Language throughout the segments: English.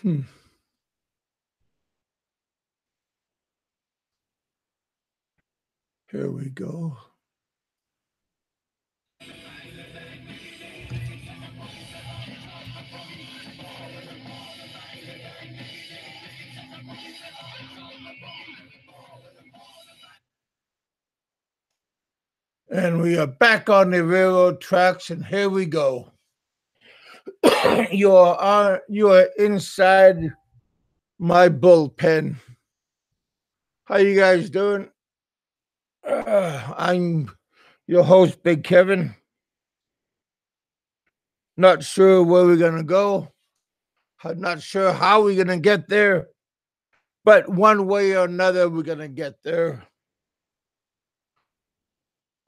Hmm. Here we go. And we are back on the railroad tracks, and here we go. You are inside my bullpen. How you guys doing? I'm your host, Big Kevin. Not sure where we're gonna go. I'm not sure how we're gonna get there, but one way or another, we're gonna get there.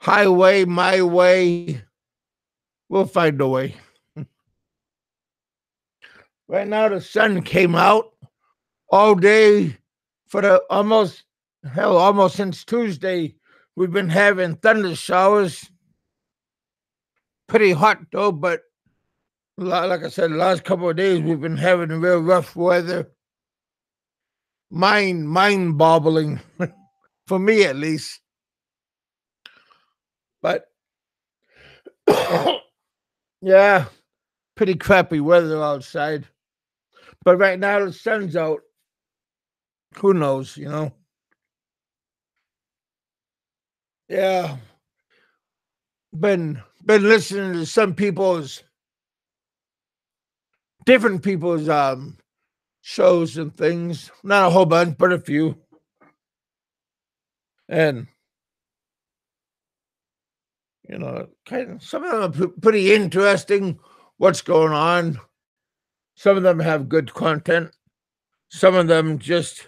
Highway, my way. We'll find a way. Right now, the sun came out all day for the almost since Tuesday. We've been having thunder showers. Pretty hot though, but like I said, the last couple of days we've been having real rough weather. Mind boggling for me at least. But yeah, pretty crappy weather outside. But right now the sun's out. Who knows, you know? Yeah. Been listening to some people's different people's shows and things. Not a whole bunch, but a few. And you know, kind of some of them are pretty interesting. What's going on? Some of them have good content. Some of them just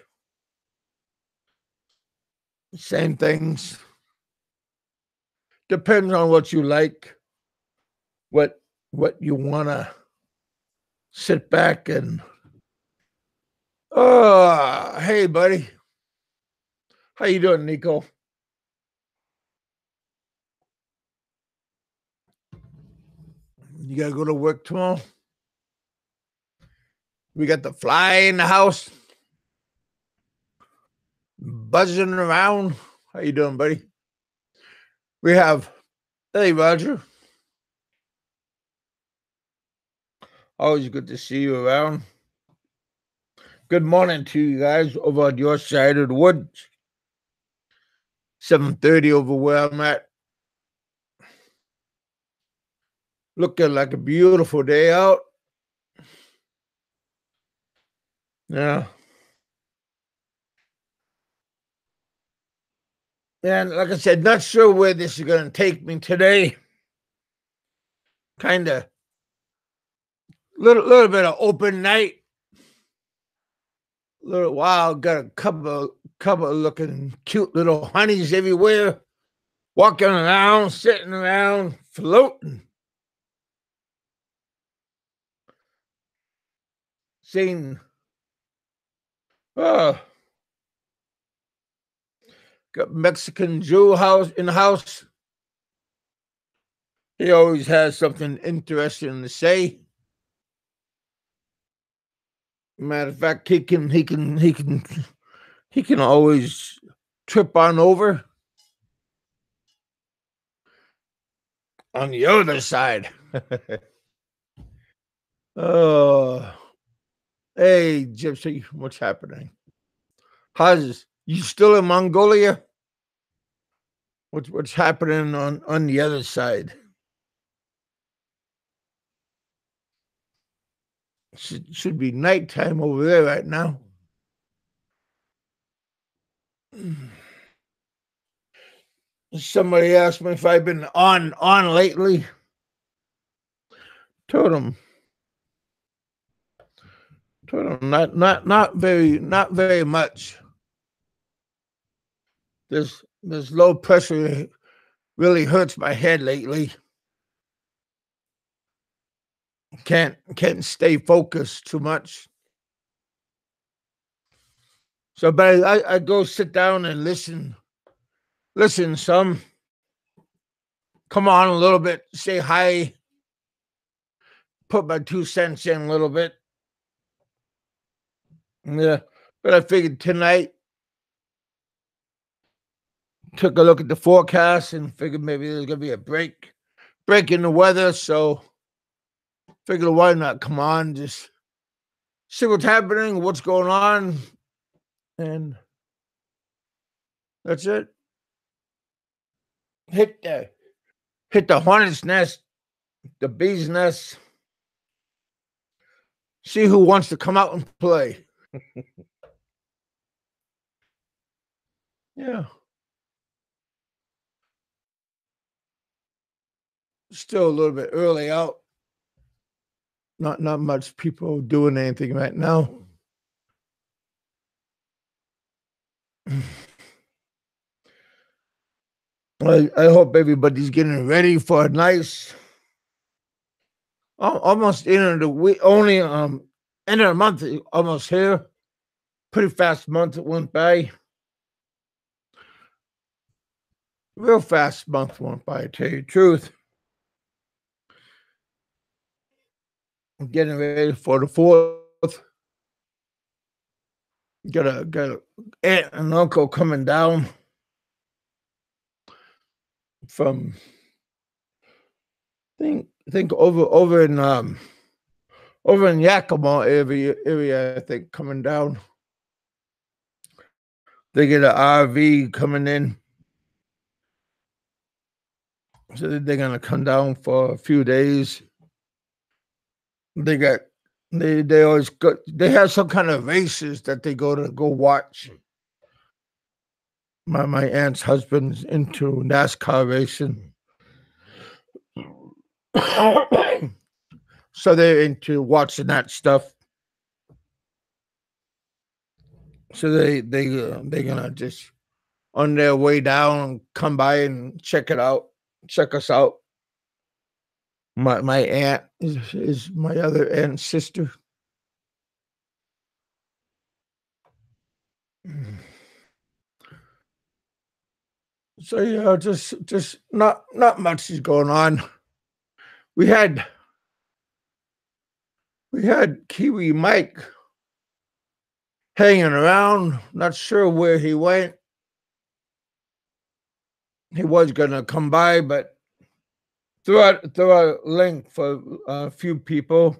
same things. Depends on what you like, what you wanna sit back and oh hey buddy. How you doing, Nico? You gotta go to work tomorrow? We got the fly in the house buzzing around. How you doing, buddy? We have hey Roger. Always good to see you around. Good morning to you guys over on your side of the woods. 7:30 over where I'm at. Looking like a beautiful day out. Yeah. And like I said, not sure where this is going to take me today. Kind of little bit of open night. Little wild. Got a couple of looking cute little honeys everywhere. Walking around, sitting around, floating. Seeing oh, got Mexican Jew house in the house. He always has something interesting to say. Matter of fact, he can always trip on over. On the other side. Oh, hey, Gypsy, what's happening? How's you still in Mongolia? What's happening on the other side? Should be nighttime over there right now. Somebody asked me if I've been on lately. Told them not very much. This low pressure really hurts my head lately. Can't stay focused too much. So, but I go sit down and listen some. Come on a little bit, say hi, put my 2 cents in a little bit. Yeah, but I figured tonight, took a look at the forecast and figured maybe there's gonna be a break in the weather. So figured why not come on, just see what's happening, what's going on, and that's it. Hit the hornet's nest, the bee's nest. See who wants to come out and play. Yeah. Still a little bit early out. Not much people doing anything right now. I hope everybody's getting ready for a nice, almost end of the week. Only end of the month, almost here. Pretty fast month it went by. Real fast month went by, to tell you the truth. I'm getting ready for the 4th. Got a aunt and uncle coming down from I think over in Yakima area, I think, coming down. They get an RV coming in. So they're gonna come down for a few days. They always go, they have some kind of races that they go watch. My aunt's husband's into NASCAR racing. So they're into watching that stuff. So they're gonna just on their way down come by and check us out. My aunt is my other aunt's sister. So yeah, just not much is going on. We had Kiwi Mike hanging around, not sure where he went. He was gonna come by, but threw out a link for a few people.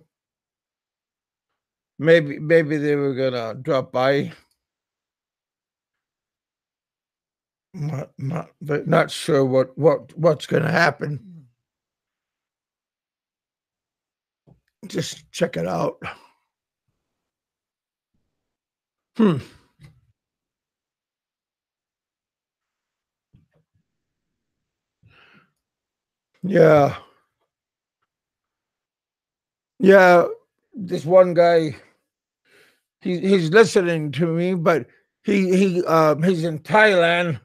Maybe they were gonna drop by. But not sure what's gonna happen. Just check it out. Yeah. Yeah. This one guy, he's listening to me, but he's in Thailand,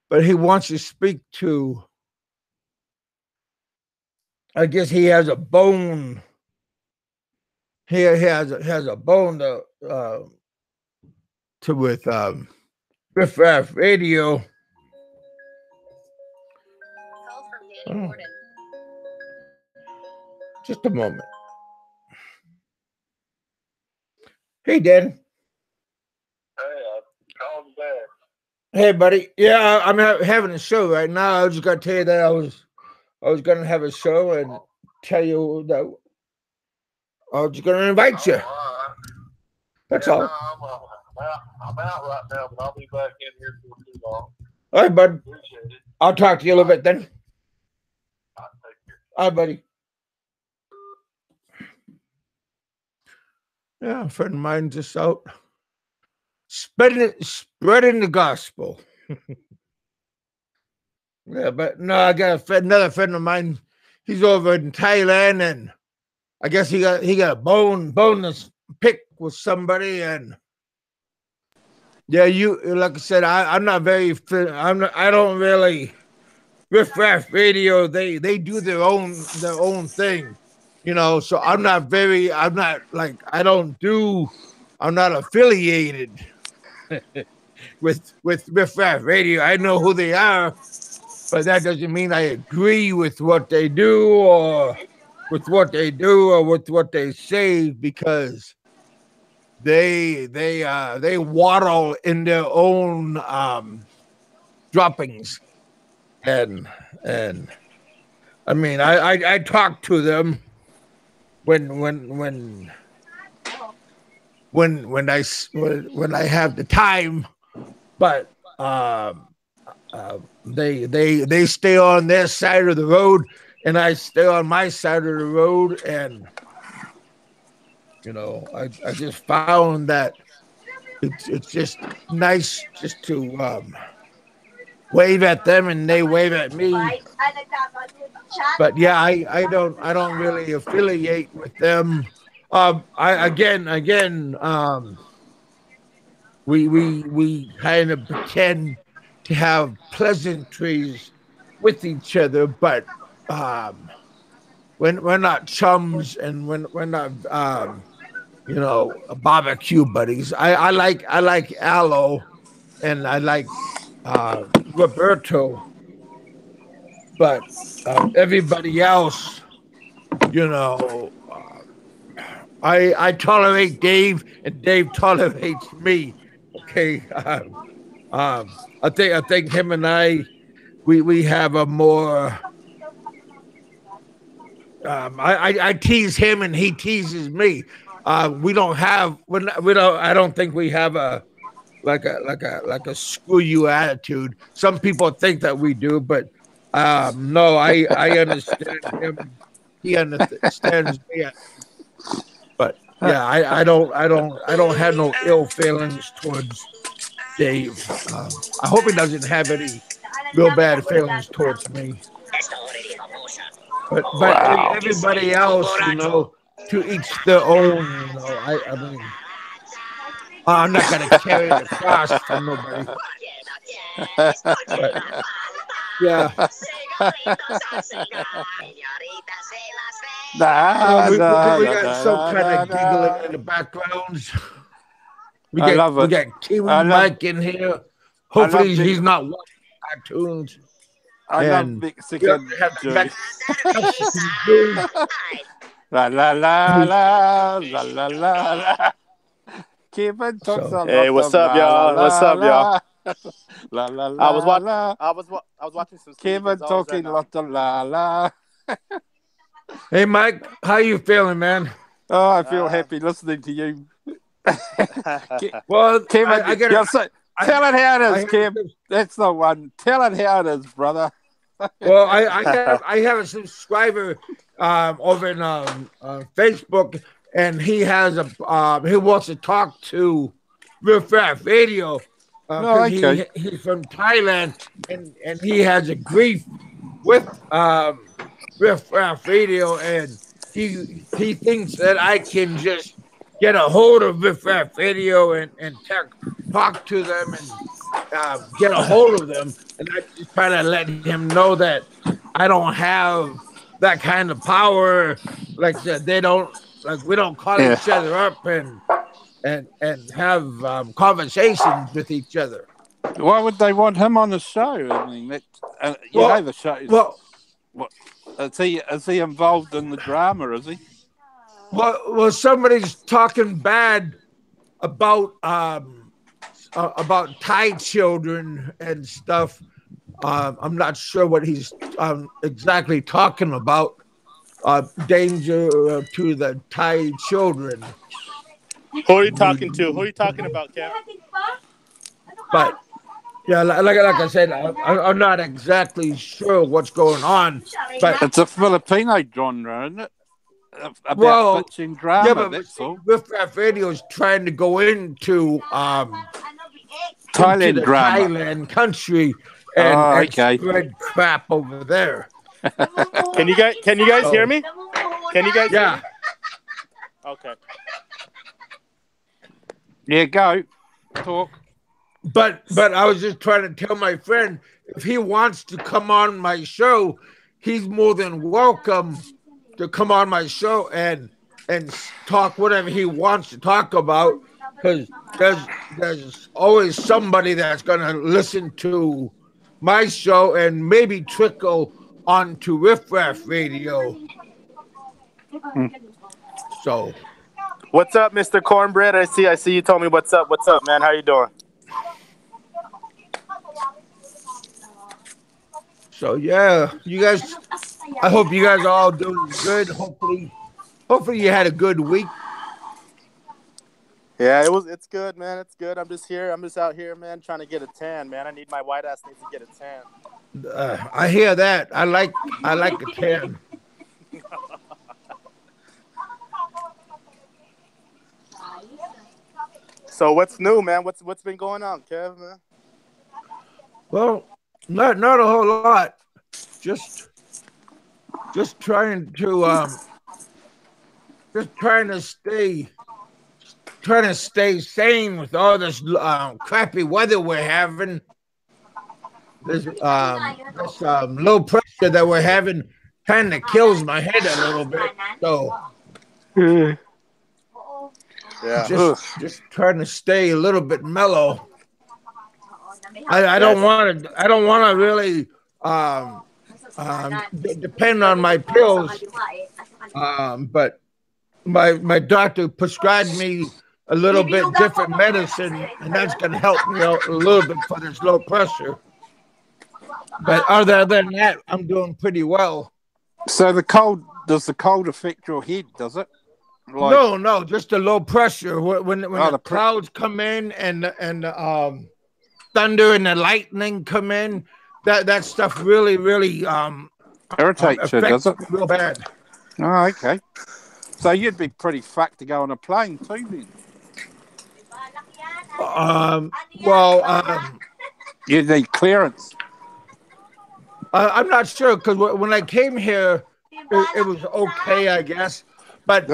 but he wants to speak to, I guess he has a bone. He has a bone to with Riff Raff Radio. Oh. Just a moment. Hey, Dan. Hey, I called back. Hey, buddy. Yeah, I'm having a show right now. I was just gonna tell you that I was gonna have a show and tell you that I was just gonna invite you. That's all. No, I'm out right now, but I'll be back in here for too long. All right, bud. Appreciate it. I'll talk to you a little bit then. Take care. All right, buddy. Yeah, a friend of mine just out spreading the gospel. Yeah, but no, I got another friend of mine. He's over in Thailand, and I guess he got a bone to pick with somebody, and yeah, like I said, I'm not very. I don't really. Riff Raff Radio, they do their own thing, you know. So I'm not affiliated with Riff Raff Radio. I know who they are, but that doesn't mean I agree with what they do or with what they say, because they waddle in their own droppings, and I mean I talk to them when I have the time, but they stay on their side of the road, and I stay on my side of the road, and I just found that it's just nice just to wave at them and they wave at me. But yeah, I don't really affiliate with them. We kind of pretend to have pleasantries with each other, but when we're not chums and when we're not barbecue buddies. I like Aloe and I like Roberto, but everybody else, you know, I tolerate Dave, and Dave tolerates me. Okay, I think him and we have a more. I tease him and he teases me. We don't have. We don't. I don't think we have a like a screw you attitude. Some people think that we do, but no. I understand him. He understands me. But yeah, I don't have no ill feelings towards Dave. I hope he doesn't have any real bad feelings towards me. But Wow. everybody else, to each their own. I mean, I'm not gonna carry the cross for nobody. But, yeah. We got some kind of giggling in the backgrounds. We got Kiwi Mike in here. Hopefully he's not watching cartoons. I love Mexican Jews. La la la la la la la. Kevin talks a lot. Hey, what's up, y'all? What's up, y'all? La la la. I was watching some. Kevin talking a lot of la la. Hey, Mike, how you feeling, man? Oh, I feel happy listening to you. Well, Kevin, tell it how it is, Kev. That's the one. Tell it how it is, brother. Well, I have a subscriber over in Facebook, and he has he wants to talk to Riff Raff Radio. He's from Thailand, and he has a grief with Riff Raff Radio, and he thinks that I can just get a hold of Riff Raff Radio and talk to them and get a hold of them. And I just try to let him know that I don't have that kind of power. Like they don't, like we don't call each other up and have conversations with each other. Why would they want him on the show? I mean, the show. What is he involved in the drama? Is he? Well, somebody's talking bad about Thai children and stuff. I'm not sure what he's exactly talking about. Danger to the Thai children. Who are you talking to? Who are you talking about, Kev? But yeah, like I said, I'm not exactly sure what's going on. But it's a Filipino genre, isn't it? About bitching drama. Yeah, but that's all. Riff Raff Radio is trying to go into Thailand drama, Thailand country, and spread crap over there. Can you guys hear me? Can you guys? Yeah. Hear me? Okay. Yeah, go talk. But I was just trying to tell my friend, if he wants to come on my show, he's more than welcome to come on my show and talk whatever he wants to talk about, because there's always somebody that's going to listen to my show and maybe trickle onto Riff Raff Radio. So What's up, Mr. Cornbread? I see you told me what's up. What's up, man? How you doing? So yeah, you guys. I hope you guys are all doing good. Hopefully you had a good week. Yeah, it's good, man. It's good. I'm just out here, man, trying to get a tan, man. My white ass needs to get a tan. I hear that. I like a tan. So what's new, man? What's been going on, Kev, man? Well, not a whole lot. Just trying to stay sane with all this crappy weather we're having. This low pressure that we're having kind of kills my head a little bit. So yeah, just trying to stay a little bit mellow. I don't want to really depend on my pills, but my doctor prescribed me a little bit different medicine, and that's going to help me out a little bit for this low pressure. But other than that, I'm doing pretty well. So does the cold affect your head? Does it? No, just the low pressure. When the clouds come in and thunder and the lightning come in, that stuff really irritates you, does it? Real bad. Oh, okay. So you'd be pretty fucked to go on a plane too, then. You need clearance. I'm not sure because when I came here, it was okay, I guess. But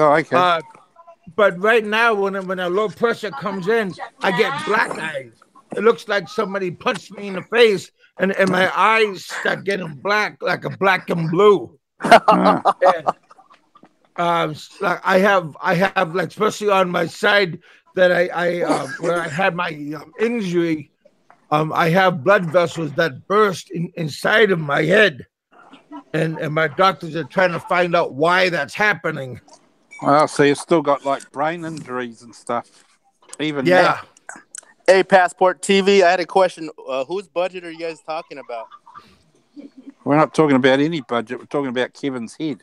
but right now, when a low pressure comes in, I get black eyes. It looks like somebody punched me in the face, and my eyes start getting black, like a black and blue. And, like I have like, especially on my side that where I had my injury, I have blood vessels that burst inside of my head, and my doctors are trying to find out why that's happening. Well, so you've still got like brain injuries and stuff, even yeah. now. Hey, Passport TV, I had a question. Whose budget are you guys talking about? We're not talking about any budget. We're talking about Kevin's head.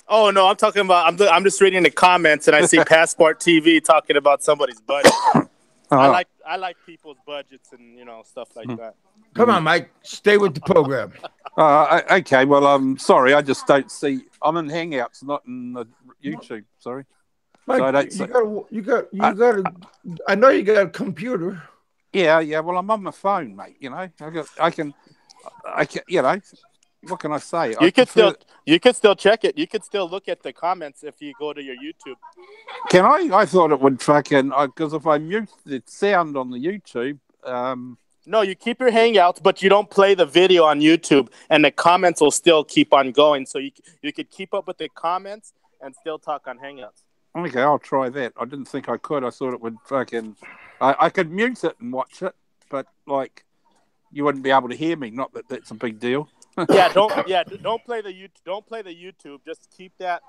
Oh no, I'm talking about. I'm just reading the comments and I see Passport TV talking about somebody's budget. I like people's budgets and stuff like that. Come on, Mike, stay with the program. Okay. Well, I'm sorry. I just don't see. I'm in Hangouts, not in the YouTube. Sorry. Mike, so you got. I know you got a computer. Yeah. Well, I'm on my phone, mate. I can. What can I say? You could still check it. You could still look at the comments if you go to your YouTube. Can I? I thought it would fucking because if I mute the sound on the YouTube. No, you keep your Hangouts, but you don't play the video on YouTube, and the comments will still keep on going. So you could keep up with the comments and still talk on Hangouts. Okay, I'll try that. I didn't think I could. I thought it would fucking. I could mute it and watch it, but like you wouldn't be able to hear me. Not that that's a big deal. Don't play the YouTube. Don't play the YouTube. Just keep that.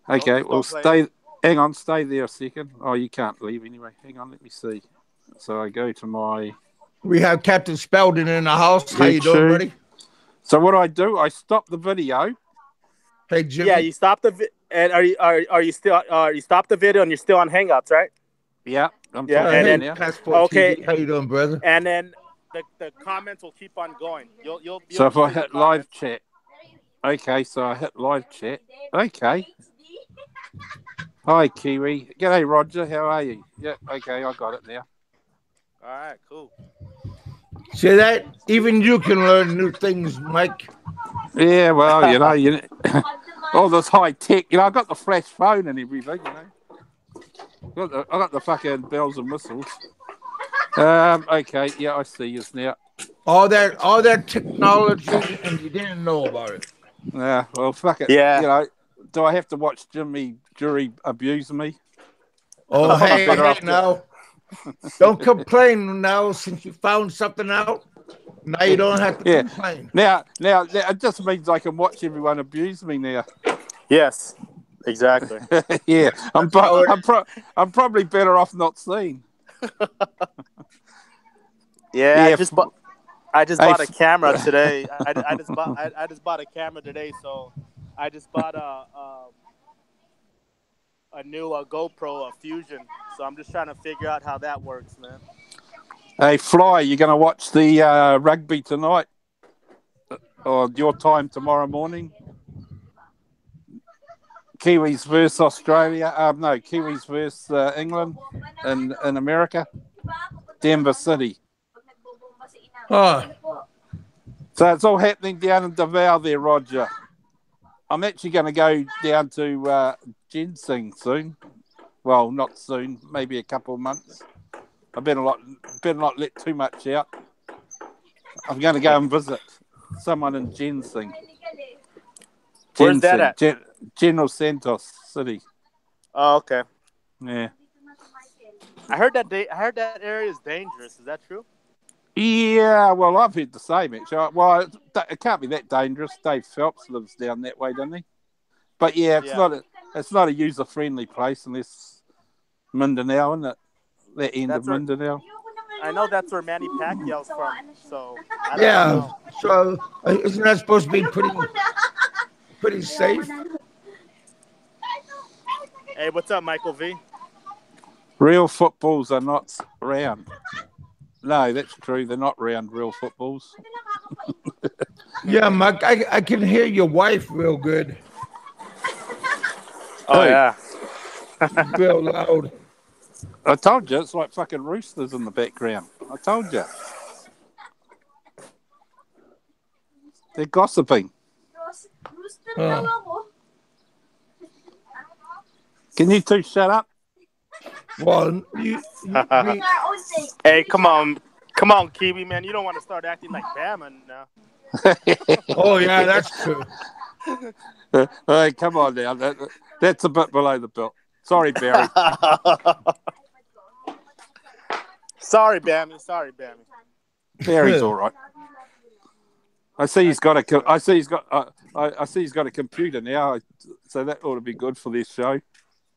Okay, well, stay. Hang on, stay there a second. Oh, you can't leave anyway. Hang on, let me see. So I go to my. We have Captain Spelden in the house. How you doing, buddy? So what I do, I stop the video. Hey, Jimmy. Yeah, you stop the and are you still you stop the video and you're still on Hangouts, right? Yeah, I'm and then okay. TV. How you doing, brother? And then the comments will keep on going. You'll so if I hit live chat, okay. So I hit live chat. Okay. Hi, Kiwi. G'day, Roger. How are you? Yeah. Okay, I got it now. All right, cool. See that? Even you can learn new things, Mike. Yeah, well, all this high tech. I got the flash phone and everything. I got the fucking bells and whistles. Okay, yeah, I see you now. All that technology, and you didn't know about it. Yeah, well, fuck it. Yeah. Do I have to watch Jimmy Jury abuse me? Oh, hey, now. Don't complain now since you found something out. Now you don't have to complain. Now, it just means I can watch everyone abuse me now. Yes. Exactly. Yeah, I'm probably better off not seeing. Yeah, Yeah. I just Hey, bought a camera today. I just bought a camera today, so I just bought a new GoPro, a Fusion. So I'm just trying to figure out how that works, man. Hey, Fly, you going to watch the rugby tonight? Or your time tomorrow morning? Kiwis versus Australia. No, Kiwis versus England in America. Denver City. Huh. So it's all happening down in Davao there, Roger. I'm actually going to go down to Ginseng soon. Well, not soon, maybe a couple of months. I better not let too much out. I'm going to go and visit someone in Ginseng. Where's that at? General Santos City. Oh, okay. Yeah. I heard that area is dangerous. Is that true? Yeah, well, I've heard the same, actually. Well, it can't be that dangerous. Dave Phelps lives down that way, doesn't he? But yeah, it's not a user-friendly place unless Mindanao, isn't it? That end of Mindanao. I know that's where Manny Pacquiao's from, so I don't Yeah. know. So isn't that supposed to be pretty safe? Hey, what's up, Michael V? Real footballs are not round. No, that's true. They're not round, real footballs. Yeah, Mike, I can hear your wife real good. Oh, yeah. Real loud. I told you, it's like fucking roosters in the background. I told you. They're gossiping. Oh. Can you two shut up? Well, Hey, come on, Kiwi, man. You don't want to start acting like Bama now. Oh, yeah, that's true. Hey, come on now. That's a bit below the belt. Sorry, Barry. Sorry, Bammy. Barry's all right. I see he's got a computer now, so that ought to be good for this show.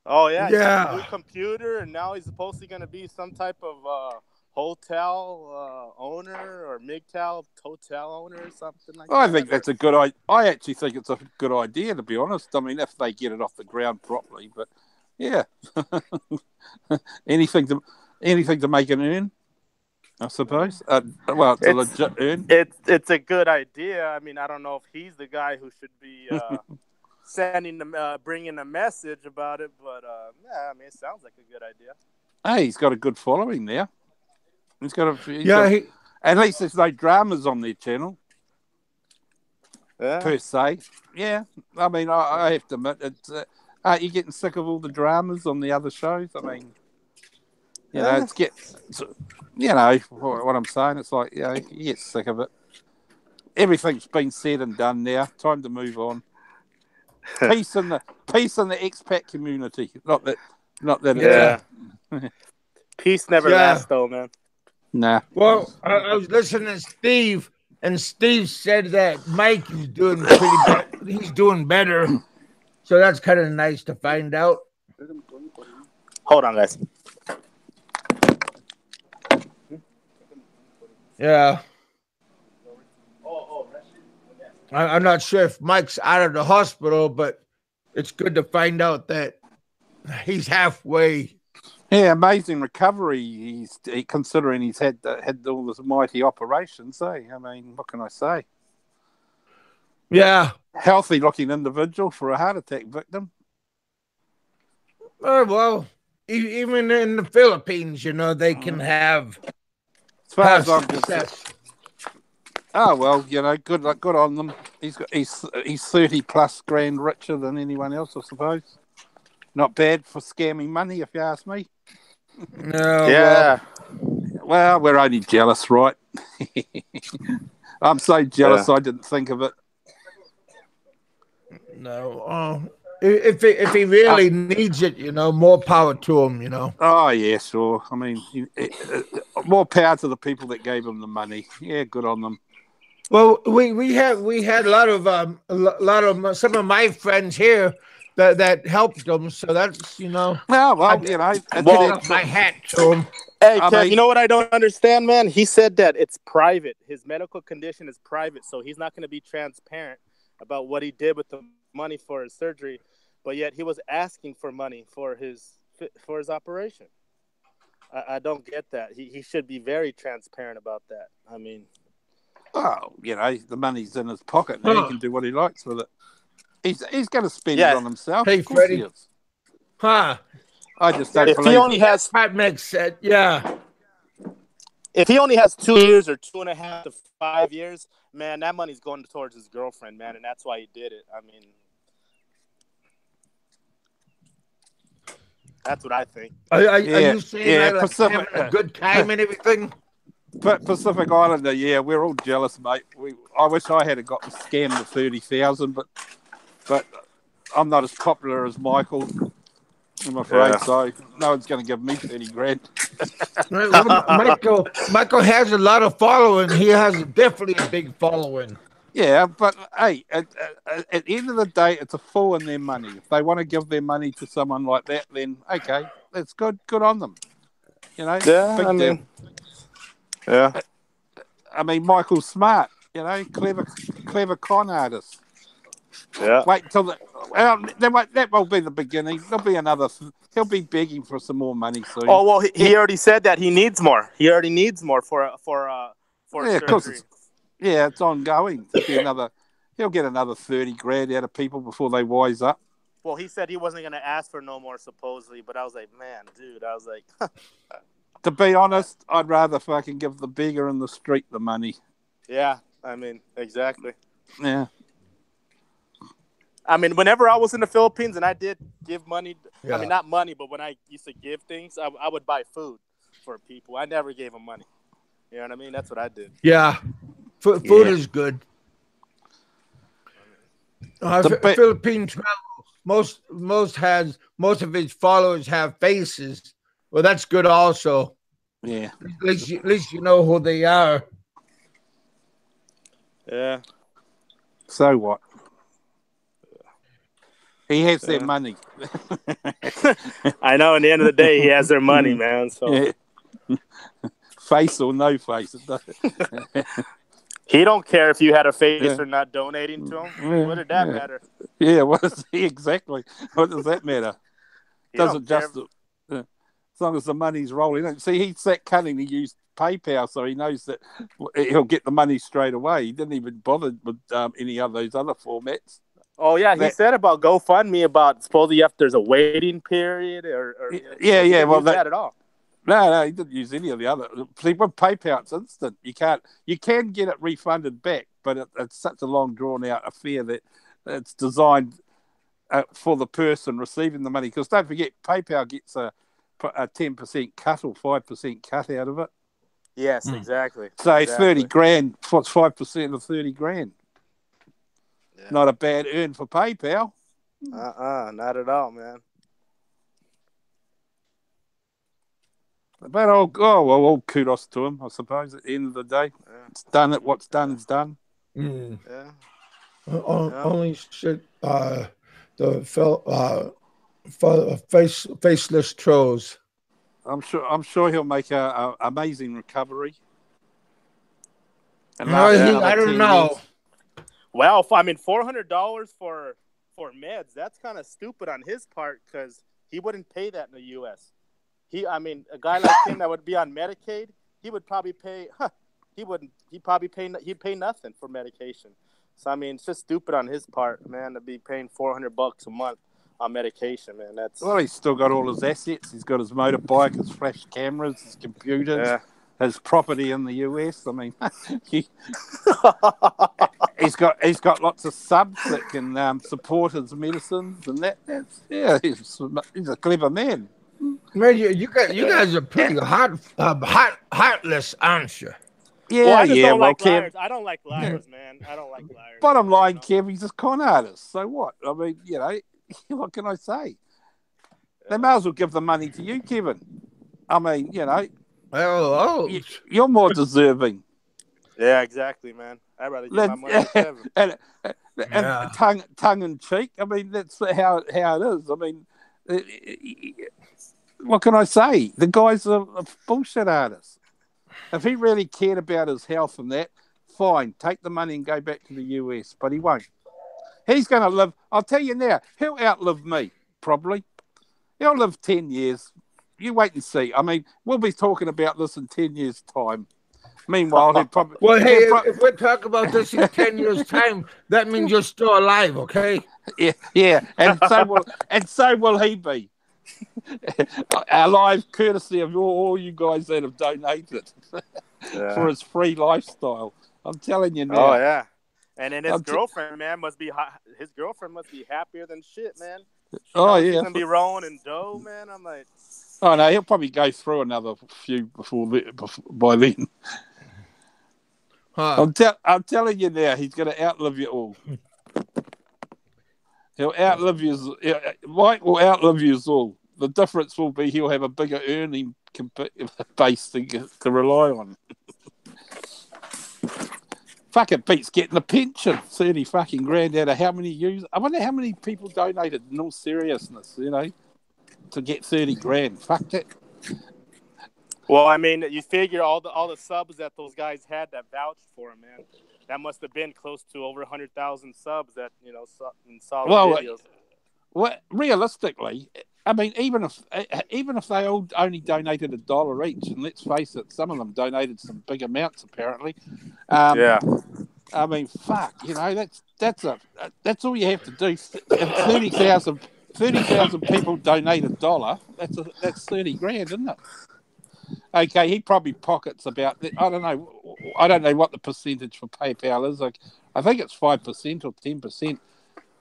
Oh yeah, yeah. New computer, and now he's supposedly going to be some type of hotel owner or MGTOW hotel owner or something like that. I think that's a good idea. I actually think it's a good idea, to be honest. I mean, if they get it off the ground properly, but yeah, anything to make an earn, I suppose. Well, it's a legit earn. It's a good idea. I mean, I don't know if he's the guy who should be bringing a message about it, but yeah, I mean, it sounds like a good idea. Hey, he's got a good following now. At least there's no dramas on their channel. Yeah. Per se. Yeah. I mean, I have to admit, it's, aren't you getting sick of all the dramas on the other shows? I mean, what I'm saying. It's like, you get sick of it. Everything's been said and done now. Time to move on. Peace in the expat community. Not that. Yeah. Peace never lasts, though, man. Nah. Well, I was listening to Steve, and Steve said that Mike is doing pretty good. He's doing better. So that's kind of nice to find out. Hold on, guys. Yeah. I'm not sure if Mike's out of the hospital, but it's good to find out that he's halfway. Yeah, amazing recovery. He's considering he's had all this mighty operations. I mean, what can I say? Yeah, healthy looking individual for a heart attack victim. Well, even in the Philippines, they can have. As far as I'm concerned. Oh well, good on them. He's 30 plus grand richer than anyone else, I suppose. Not bad for scamming money, if you ask me. No. Yeah. Well, we're only jealous, right? I'm so jealous I didn't think of it. No. If he really needs it, more power to him, Oh, yeah, sure. I mean, more power to the people that gave him the money. Yeah, good on them. Well, we had a lot of some of my friends here that helped him. So that's Well, I it's take off my hat to him. Hey, I Kev, mean- you know what I don't understand, man? He said that it's private. His medical condition is private, so he's not going to be transparent about what he did with the money for his surgery. But yet he was asking for money for his operation. I don't get that. He should be very transparent about that. I mean, well, the money's in his pocket now. He can do what he likes with it. He's going to spend Yeah. it on himself. Hey, Of course he Freddie. is. Huh? I just don't if he believe. only has That makes sense. Yeah. if he only has 2 years or 2.5 to 5 years, man, that money's going towards his girlfriend, man, and that's why he did it. I mean, that's what I think. Are you saying that like Pacific, having a good time and everything? But Pacific Islander, yeah, we're all jealous, mate. I wish I had got scammed the 30,000, but I'm not as popular as Michael, I'm afraid. Yeah. So no one's going to give me 30 grand. Well, Michael has a lot of following. He has definitely a big following. Yeah, but hey, at the end of the day, it's a fool in their money. If they want to give their money to someone like that, then okay, that's good. Good on them. Yeah, big I deal. mean, yeah. I mean, Michael's smart. Clever con artist. Yeah. Wait until that will be the beginning. There'll be another. He'll be begging for some more money soon. Oh well, he already said that he needs more. He already needs more for yeah, of course. It's ongoing. He'll get another 30 grand out of people before they wise up. Well, he said he wasn't going to ask for no more, supposedly. But I was like, man, dude, I was like, to be honest, I'd rather fucking give the beggar in the street the money. Yeah, I mean, exactly. Yeah. I mean, whenever I was in the Philippines and I did give money, Yeah. I mean, not money, but when I used to give things, I would buy food for people. I never gave them money. You know what I mean? That's what I did. Yeah. Food is good. Philippine travel. Most of his followers have faces. Well, that's good also. Yeah. At least you know who they are. Yeah. So what? He has their money. I know. In the end of the day, he has their money, man. So Yeah. Face or no face. he don't care if you had a face Yeah. or not donating to him. Yeah, What did that yeah. matter? Yeah, what does exactly? What does that matter? He Doesn't don't just as long as the money's rolling in. See, he's that cunning. He used PayPal, so he knows that he'll get the money straight away. He didn't even bother with any of those other formats. Oh yeah, he said about GoFundMe about supposedly if there's a waiting period or Yeah, he yeah. didn't Well, use that at all. No, he didn't use any of the other. See, with PayPal, it's instant. You can get it refunded back, but it's such a long, drawn out affair that it's designed for the person receiving the money. Because don't forget, PayPal gets a 10% cut or 5% cut out of it. Yes, exactly. So exactly. 30 grand. What's 5% of 30 grand? Yeah. Not a bad earn for PayPal. Not at all, man. But all kudos to him, I suppose. At the end of the day, it's done. What's done is done. Mm. Yeah. Only shit. Faceless trolls. I'm sure he'll make a amazing recovery. And I don't know. Well, I mean, $400 for meds, that's kind of stupid on his part because he wouldn't pay that in the U.S. A guy like him that would be on Medicaid, he would probably pay. He'd pay nothing for medication. So I mean, it's just stupid on his part, man, to be paying $400 a month on medication, man. Well, he's still got all his assets. He's got his motorbike, his flash cameras, his computers, his property in the US. I mean, he's got lots of subs that can support his medicines and that. He's a clever man. Man, you guys are pretty heartless, aren't you? Yeah, well, I just don't like Kev, liars. I don't like liars, man. I don't like liars. bottom line, Kev, he's a con artist. So what? I mean, what can I say? They may as well give the money to you, Kevin. I mean, Oh. you're more deserving. Yeah, exactly, man. I'd rather give my money to Kevin. And tongue in cheek. I mean, that's how it is. I mean, what can I say? The guy's a bullshit artist. If he really cared about his health and that, fine, take the money and go back to the US. But he won't. He's going to live. I'll tell you now, he'll outlive me, probably. He'll live 10 years. You wait and see. I mean, we'll be talking about this in 10 years' time. Meanwhile, he'd probably... Well, hey, if we're talking about this in 10 years' time, that means you're still alive, okay? Yeah. And so will he be. Alive, courtesy of all you guys that have donated for his free lifestyle. I'm telling you now. Oh, yeah. And then his girlfriend, man, his girlfriend must be happier than shit, man. She's gonna be rolling in dough, man. I'm like, oh no, he'll probably go through another few by then. Huh. I'm telling you now, he's going to outlive you all. He'll outlive you. Mike will outlive you all. The difference will be he'll have a bigger earning base to rely on. Fuck, it beats getting a pension. 30 fucking grand out of how many users? I wonder how many people donated in all seriousness, to get 30 grand. Fuck that. Well, I mean, you figure all the subs that those guys had that vouched for him, man. That must have been close to over 100,000 subs that saw the videos. Well, realistically, I mean, even if they all only donated $1 each, and let's face it, some of them donated some big amounts apparently. Yeah. I mean, fuck, that's all you have to do. If 30,000 people donate $1, that's 30 grand, isn't it? Okay, he probably pockets about. I don't know what the percentage for PayPal is. I think it's 5% or 10%.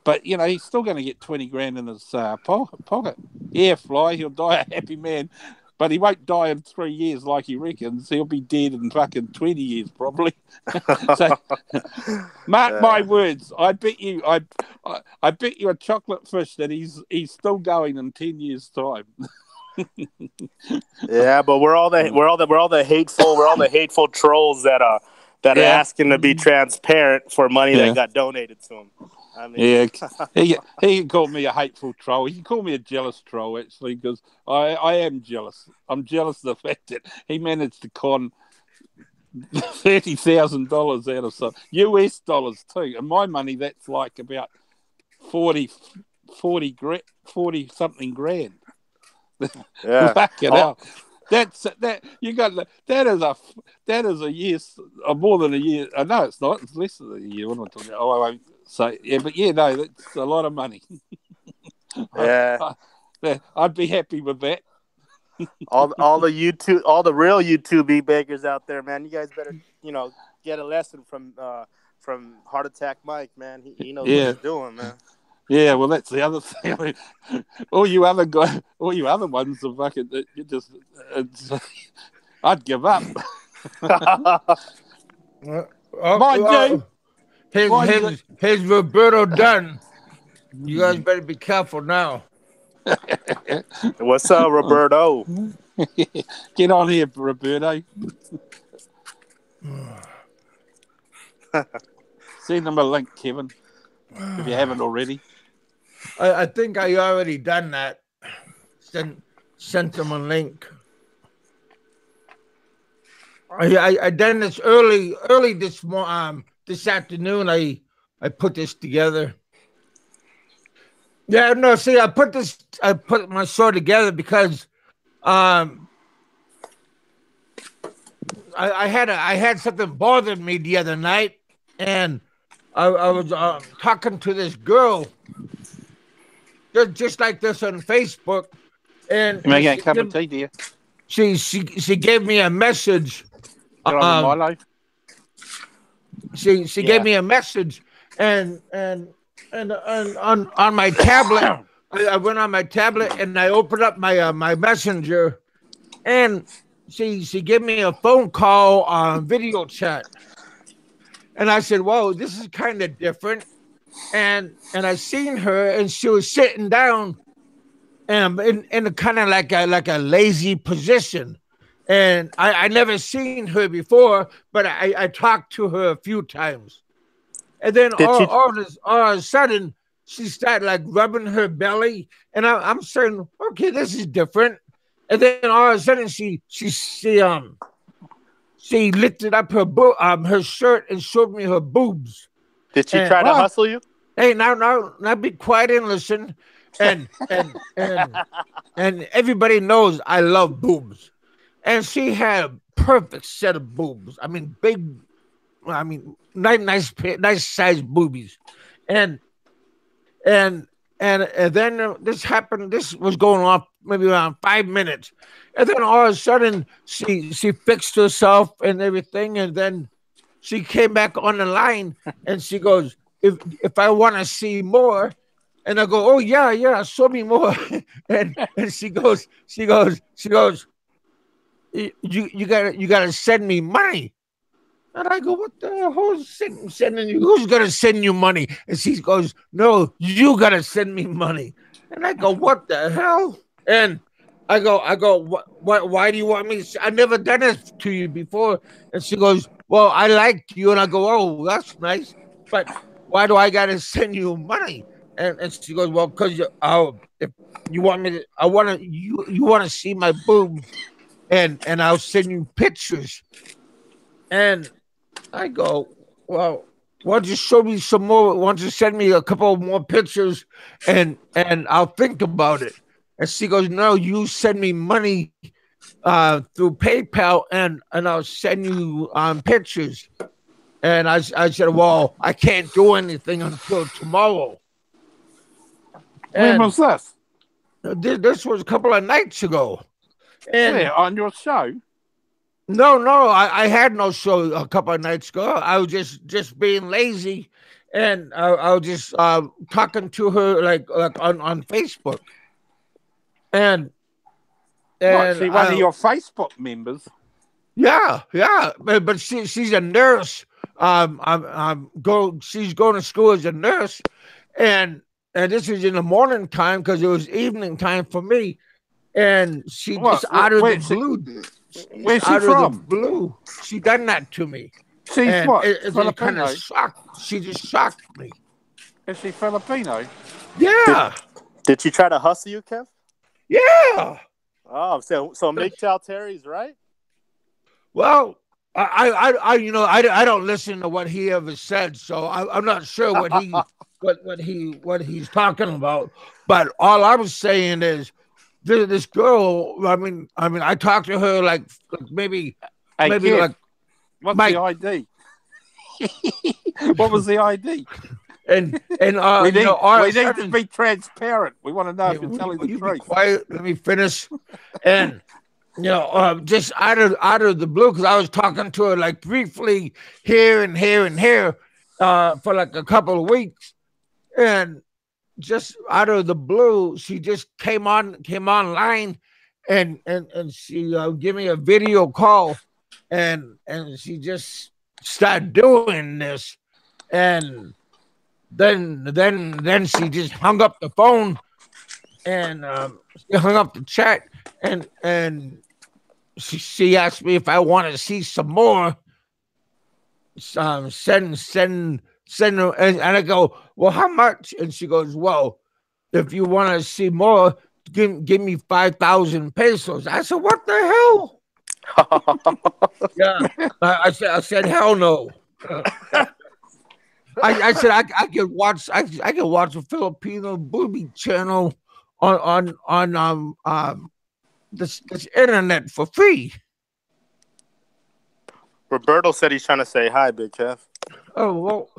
But he's still going to get 20 grand in his pocket. Yeah, Fly, he'll die a happy man, but he won't die in 3 years like he reckons. He'll be dead in fucking 20 years probably. So, mark my words. I bet you a chocolate fish that he's still going in 10 years' time. Yeah, but we're all the hateful trolls that are asking to be transparent for money that got donated to him. I mean, he can call me a hateful troll. He can call me a jealous troll actually, because I am jealous. I'm jealous of the fact that he managed to con $30,000 out of some US dollars too. And my money, that's like about 40 something grand. Yeah. Fuck it out. That you got that is a year, or more than a year. No, it's not. It's less than a year. What am I talking about? I won't say. Yeah, but no, that's a lot of money. Yeah, I'd be happy with that. all the real YouTube bakers out there, man. You guys better get a lesson from Heart Attack Mike, man. He knows what he's doing, man. Yeah, well, that's the other thing. All you other ones are fucking. I'd give up. Mind you, here's Roberto done. You guys better be careful now. What's up, Roberto? Get on here, Roberto. Send them a link, Kevin, if you haven't already. I think I already done that. Sent them a link. I done this early this afternoon. I put this together. Yeah, no. See, I put my show together because I had something bothering me the other night, and I was talking to this girl. Just like this on Facebook, and you make a cup of tea, dear. She gave me a message. My life. She gave me a message, and on my tablet, I went on my tablet and I opened up my messenger, and she gave me a phone call on video chat, and I said, "Whoa, this is kind of different." And I seen her, and she was sitting down, in a kind of like a lazy position, and I never seen her before, but I talked to her a few times, and then all of a sudden she started like rubbing her belly, and I'm saying, okay, this is different, and then all of a sudden she lifted up her shirt and showed me her boobs. Did she try to hustle you? Hey, now be quiet and listen, and and everybody knows I love boobs. And she had a perfect set of boobs. I mean, nice sized boobies, and and then this happened. This was going on maybe around 5 minutes, and then all of a sudden she fixed herself and everything, and then she came back on the line, and she goes, "If I want to see more." And I go, "Oh yeah, show me more." and she goes, you gotta send me money. And I go, "What the hell? Who's sending you? Who's gonna send you money?" And she goes, "No, you gotta send me money." And I go, "What the hell?" And I go, "What? Why do you want me? I never done this to you before." And she goes, "Well, I like you." And I go, "Oh, that's nice, but why do I gotta send you money?" And she goes, "Well, because if you want me to, you want to see my boobs, and I'll send you pictures." And I go, "Well, why don't you show me some more? Why don't you send me a couple more pictures, and I'll think about it." And she goes, "No, you send me money through PayPal, and I'll send you pictures." And I said, "Well, I can't do anything until tomorrow." When was this? This was a couple of nights ago. And on your show? No, I had no show a couple of nights ago. I was just being lazy, and I was just talking to her like on Facebook, and She one of your Facebook members? Yeah, but she's a nurse. She's going to school as a nurse, and this is in the morning time because it was evening time for me, and she just out of the blue. Where's she from? Blue. She done that to me. She's and what? It's kind of shocked. She just shocked me. Is she Filipino? Yeah. Did she try to hustle you, Kev? Yeah. Oh, so Miguel Terry's right. Well, I don't listen to what he ever said, so I'm not sure what he's talking about. But all I was saying is, this girl. I mean, I talked to her like maybe Kid, like. What's the ID? What was the ID? And we need to be transparent. We want to know if you're telling the truth. Be quiet. Let me finish. And just out of the blue, because I was talking to her like briefly here and here for like a couple of weeks, and just out of the blue, she just came online, and she gave me a video call, and she just started doing this, and then she just hung up the phone, and she hung up the chat, and she asked me if I want to see some more. Send her, and I go, "Well, how much?" And she goes, "Well, if you want to see more, give me 5,000 pesos." I said, "What the hell?" Yeah, I said, "Hell no." I said I could watch a Filipino booby channel on this internet for free. Roberto said he's trying to say hi, Big Kev. Oh well.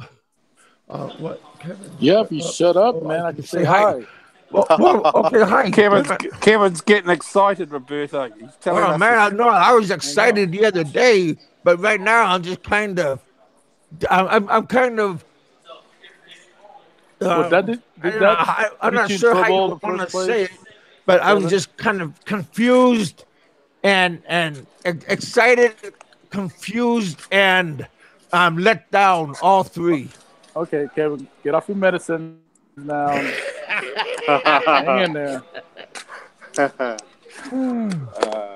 What, Kevin? Yep, you shut up, man. I can say hi. Well, okay, hi. Kevin's getting excited, Roberto. He's telling us. Man, I was excited the other day, but right now I'm just kind of. I'm kind of. I'm not sure how you want to say it, but I was just kind of confused and excited, confused, and let down, all three. Okay, Kevin, get off your medicine now. Hang in there.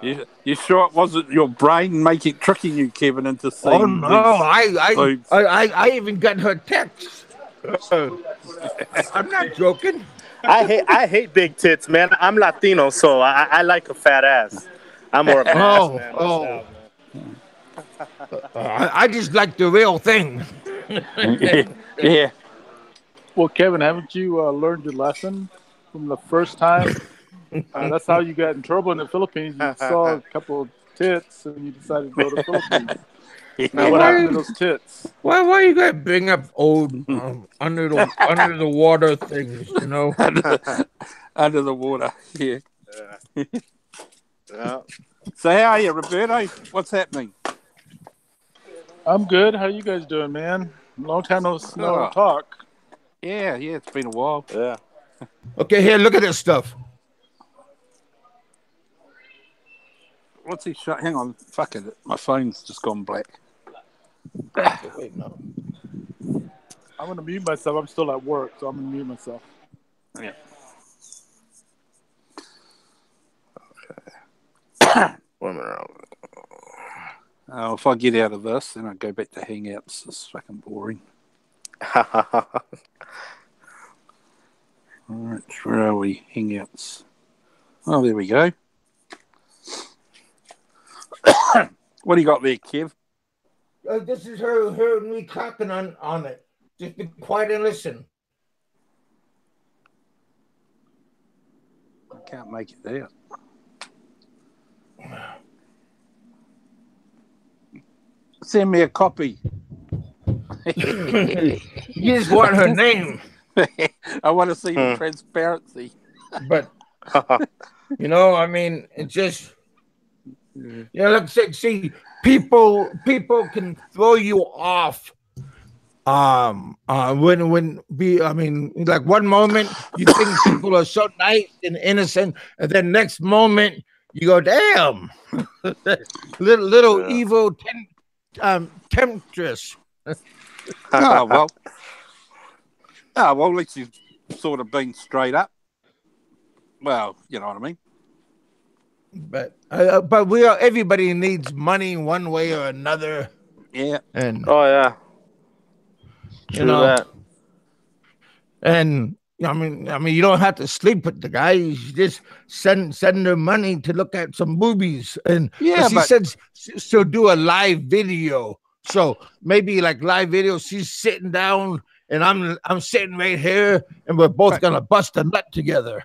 You sure it wasn't your brain tricking you, Kevin, into seeing? Oh no, these I even got her text. I'm not joking. I hate big tits, man. I'm Latino, so I like a fat ass. I'm more of an ass man myself, man. I just like the real thing. yeah. Well, Kevin, haven't you learned your lesson from the first time? That's how you got in trouble in the Philippines. You saw a couple of tits and you decided to go to the Philippines. Now, what happened to those tits? Why you gotta bring up old under the water things? You know, under the water. Yeah. Yeah. So how are you, Roberto? What's happening? I'm good. How you guys doing, man? Long time no talk. Yeah, it's been a while. Yeah. Okay, here, look at this stuff. What's he shot? Hang on, fuck it. My phone's just gone black. Wait, no. I'm going to mute myself. I'm still at work, so I'm going to mute myself. Yeah. Okay. 1 minute. If I get out of this, then I'll go back to Hangouts. It's fucking boring. All right, where are we? Hangouts. Oh, there we go. What do you got there, Kev? This is her and me clapping on it. Just be quiet and listen. I can't make it out. Send me a copy. You just want her name. I want to see the transparency. But, I mean, it just... let's see, people can throw you off. Like one moment you think people are so nice and innocent, and then next moment you go, damn, little evil temptress. Well, at least you've sort of been straight up. Well, you know what I mean. But everybody needs money one way or another. Yeah. And yeah. That. And I mean, you don't have to sleep with the guy. You just send her money to look at some movies. And she said she'll do a live video. So maybe like live video, she's sitting down and I'm sitting right here, and we're both gonna bust a nut together.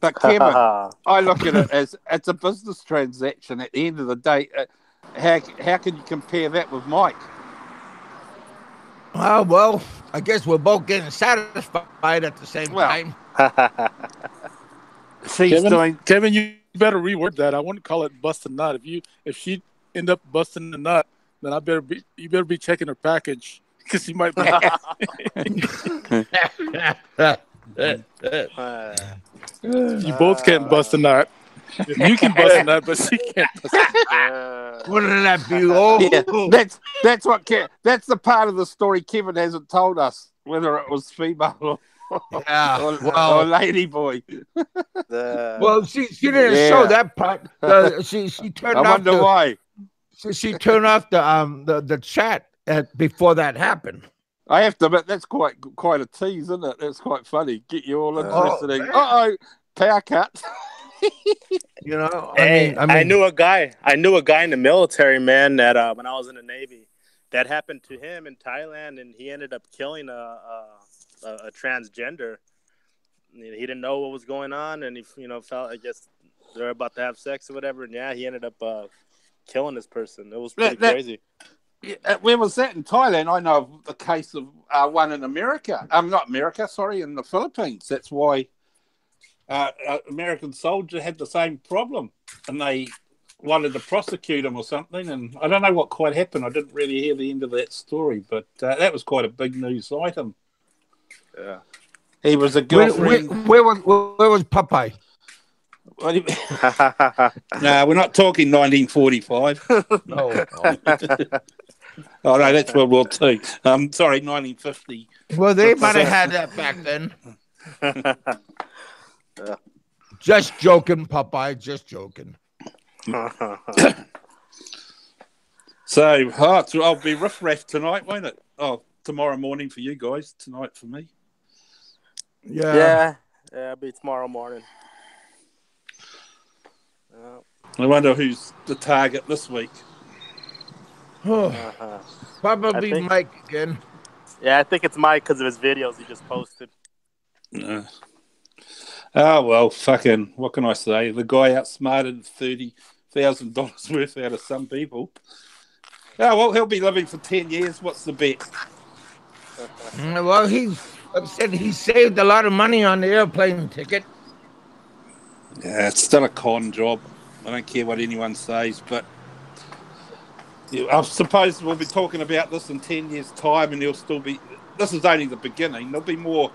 But Kevin, I look at it as it's a business transaction. At the end of the day, how can you compare that with Mike? Well, I guess we're both getting satisfied at the same time. Kevin, you better reword that. I wouldn't call it bust a nut. If she end up busting a nut, then you better be checking her package, because you might be. You both can't bust a nut. You can bust a nut, but she can't bust a nut. Wouldn't that be all? Yeah, that's the part of the story Kevin hasn't told us, whether it was female or lady boy. Well, she didn't show that part. She turned off. I wonder why. She turned off the chat before that happened. I have to admit, that's quite a tease, isn't it? That's quite funny. Get you all interested in. Power cut. I knew a guy in the military, man, that when I was in the Navy, that happened to him in Thailand, and he ended up killing a transgender. He didn't know what was going on, and he felt, I guess, they're about to have sex or whatever, and he ended up killing this person. It was pretty crazy. Where was that? In Thailand? I know of the case of one in America. Not America, sorry, in the Philippines. That's why American soldier had the same problem, and they wanted to prosecute him or something. And I don't know what quite happened. I didn't really hear the end of that story, but that was quite a big news item. Yeah, he was a girlfriend. Where was Popeye? No, we're not talking 1945. No. Oh, no, that's World War II. Sorry, 1950. Well, they might have had that back then. Yeah. Just joking, Popeye. Just joking. So, I'll be riff-raff tonight, won't it? Oh, tomorrow morning for you guys, tonight for me. Yeah. It'll be tomorrow morning. I wonder who's the target this week. Probably I think- Mike again. Yeah, I think it's Mike because of his videos he just posted. Oh, well, fucking, what can I say? The guy outsmarted $30,000 worth out of some people. Oh, well, he'll be living for 10 years. What's the bet? Well, he said he saved a lot of money on the airplane ticket. Yeah, it's still a con job. I don't care what anyone says, but I suppose we'll be talking about this in 10 years' time, and there'll still be. This is only the beginning. There'll be more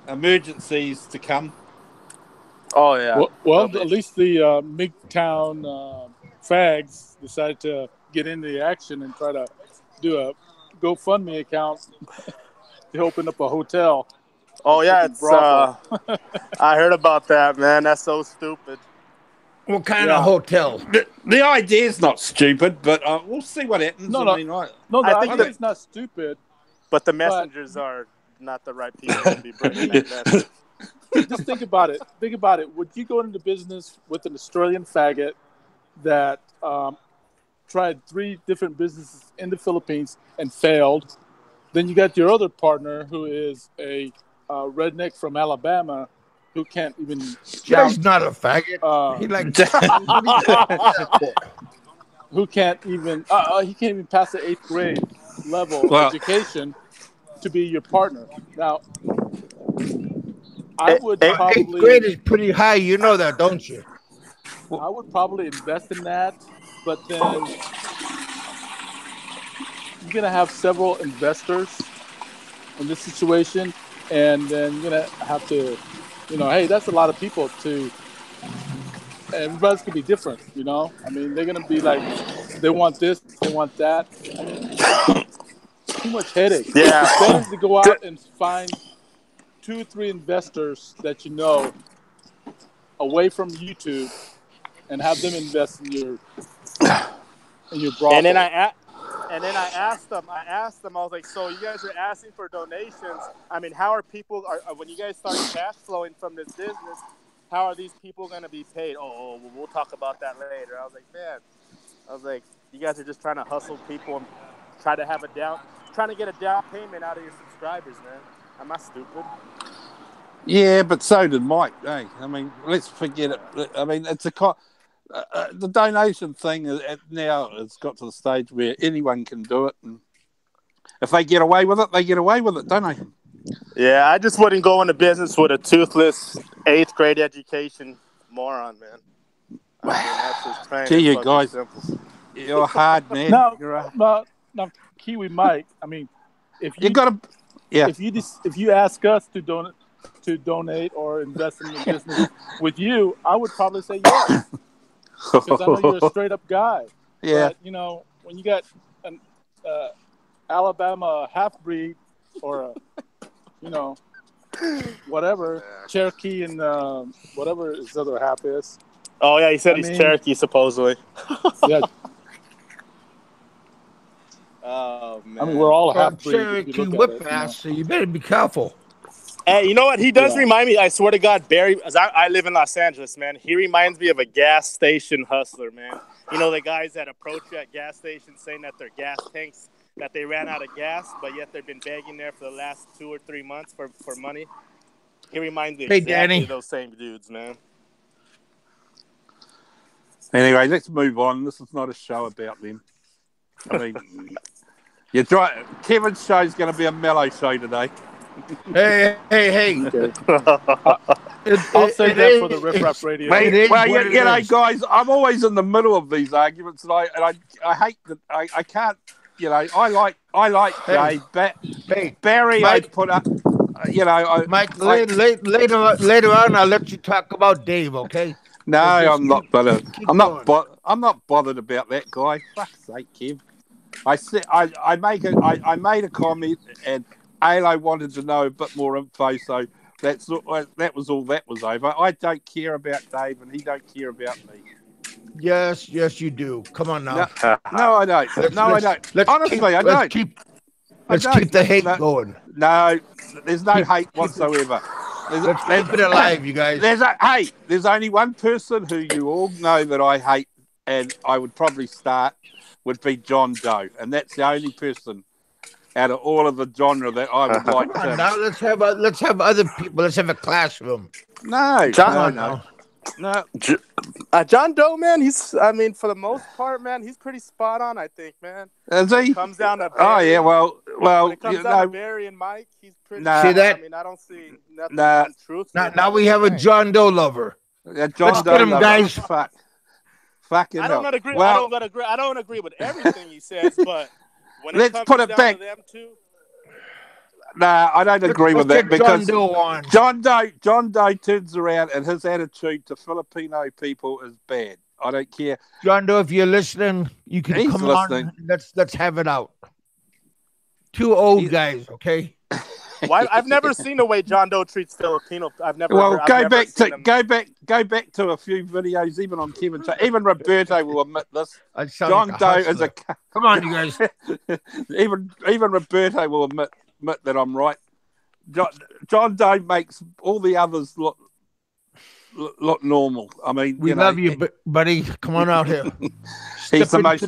emergencies to come. Oh yeah. Well, at least the MGTOW fags decided to get into the action and try to do a GoFundMe account to open up a hotel. Oh yeah, it's. I heard about that, man. That's so stupid. What kind of hotel? The idea is not stupid, but we'll see what happens. I think it's not stupid. But the messengers are not the right people to be bringing that message. Just think about it. Would you go into business with an Australian faggot that tried 3 different businesses in the Philippines and failed? Then you got your other partner who is a redneck from Alabama who can't even. He's not a faggot. He like. Who can't even? He can't even pass the 8th grade level education to be your partner. Now, I would probably. 8th grade is pretty high. You know that, don't you? I would probably invest in that, but then you're gonna have several investors in this situation, and then you're gonna have to, hey, that's a lot of people to. Everybody's gonna be different, I mean, they're gonna be like, they want this, they want that. I mean, too much headache. Yeah. It's better to go out and find 2 or 3 investors that you know away from YouTube and have them invest in your brothel. And then I asked them. I was like, so you guys are asking for donations. I mean, how are people? When you guys start cash flowing from this business, how are these people going to be paid? Oh, we'll talk about that later. I was like, man. You guys are just trying to hustle people and trying to get a down payment out of your subscribers, man. I'm not stupid. Yeah, but so did Mike. Hey, I mean, let's forget it. I mean, it's the donation thing now has got to the stage where anyone can do it, and if they get away with it, they get away with it, don't they? Yeah, I just wouldn't go into business with a toothless 8th grade education moron, man. I mean, that's just plain Gee, you guys, simple. you're hard, man. Now, Kiwi Mike. I mean, if you ask us to donate or invest in your business with you, I would probably say yes. Because I know you're a straight up guy. Yeah. But, when you got an Alabama half breed or whatever, Cherokee and whatever his other half is. Oh yeah, he said he's Cherokee supposedly. Yeah. Oh man. I mean, we're all half breed. Cherokee whip ass, so you better be careful. Hey, you know what? He does remind me, I swear to God, Barry, as I live in Los Angeles, man. He reminds me of a gas station hustler, man. The guys that approach you at gas stations saying that their gas tanks, that they ran out of gas, but yet they've been begging there for the last 2 or 3 months for money. He reminds me exactly of those same dudes, man. Anyway, let's move on. This is not a show about them. I mean, Kevin's show is going to be a mellow show today. Hey. Okay. I'll say that for the Riff Raff Radio. Well, guys, I'm always in the middle of these arguments, and I hate that I can't. I like Jay, Barry. Mike, I put up. Mike. Later on, I'll let you talk about Dave. Okay. No, I'm not bothered. I'm not bothered about that guy. Fuck's sake, Kev. I made a comment, and Alo wanted to know a bit more info, so That was all that was over. I don't care about Dave, and he don't care about me. Yes, you do. Come on now. No, I don't. I don't. Honestly, I don't. Let's keep the hate going. No, there's no hate whatsoever. Let's keep it alive, you guys. There's only one person who you all know that I hate, and I would probably start would be John Doe, and that's the only person out of all of the genre that I would like to. Now let's have other people. Let's have a classroom. No, John Doe, man. For the most part, man, he's pretty spot on. I think, man. Is he? Comes down to Barry. Oh yeah, well. When it comes down to Barry and Mike, he's pretty. See that? I don't see nothing truth. Now we have a John Doe lover. John Let's Doe get him, lover. guys. Fucking I don't agree. Well, I don't agree with everything he says, but when let's it comes put it down back. to them two. Nah, I don't agree with that because John Doe turns around and his attitude to Filipino people is bad. I don't care. John Doe, if you're listening, you can come listening. on. Let's have it out. Two old guys, okay? Well, I've never seen the way John Doe treats Filipino. Go back to a few videos, even on Kevin's. Even Roberto will admit this. John Doe is a. Come on, you guys. even Roberto will admit that I'm right. John Doe makes all the others look normal. I mean, we love you, buddy. Come on out here. He's the most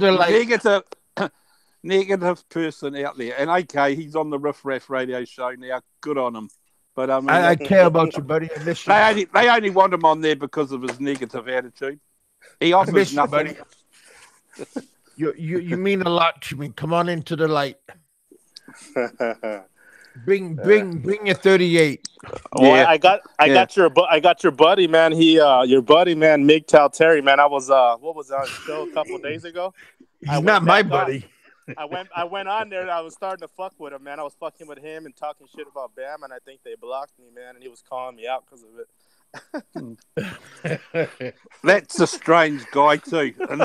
negative person out there. And okay, he's on the Riff Raff radio show now. Good on him. But I mean, I care about you, buddy. I miss you. They only want him on there because of his negative attitude. He offers nothing. You, buddy. You mean a lot to me. Come on into the light. Bring your 38. Well, yeah. I got your buddy, man. Your buddy, man, MGTOW Terry, man. I was what was on the show a couple of days ago? He's not my buddy. I went on there and I was starting to fuck with him, man. I was fucking with him and talking shit about Bam, and I think they blocked me, man, and he was calling me out because of it. That's a strange guy too. And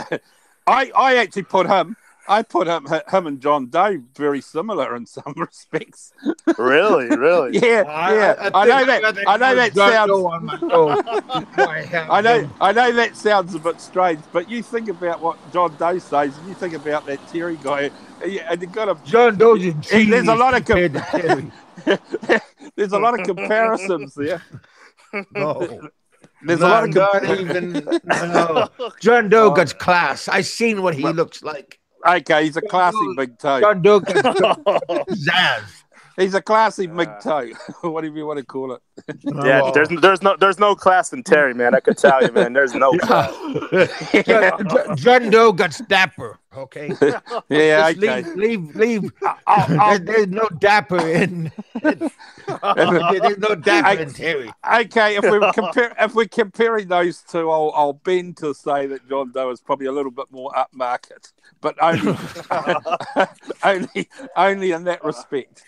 I actually put him and John Doe very similar in some respects. Really? Yeah. I know that sounds a bit strange, but you think about what John Doe says, and you think about that Terry guy, and you got a John Doe's a genius. There's a lot of there's a lot of comparisons there. No. There's a lot of no. John Doe got class. I seen what he looks like. Okay, he's a classy big toe. John Doe got zazz. He's a classy big toe, whatever you want to call it. Yeah, there's no class in Terry, man. I could tell you, man. There's no class. John Doe got dapper. Okay. Yeah. Just okay. Leave. There's no dapper in. There's no dapper in Terry. Okay, if we're comparing those two, I'll bend to say that John Doe is probably a little bit more upmarket, but only in that respect.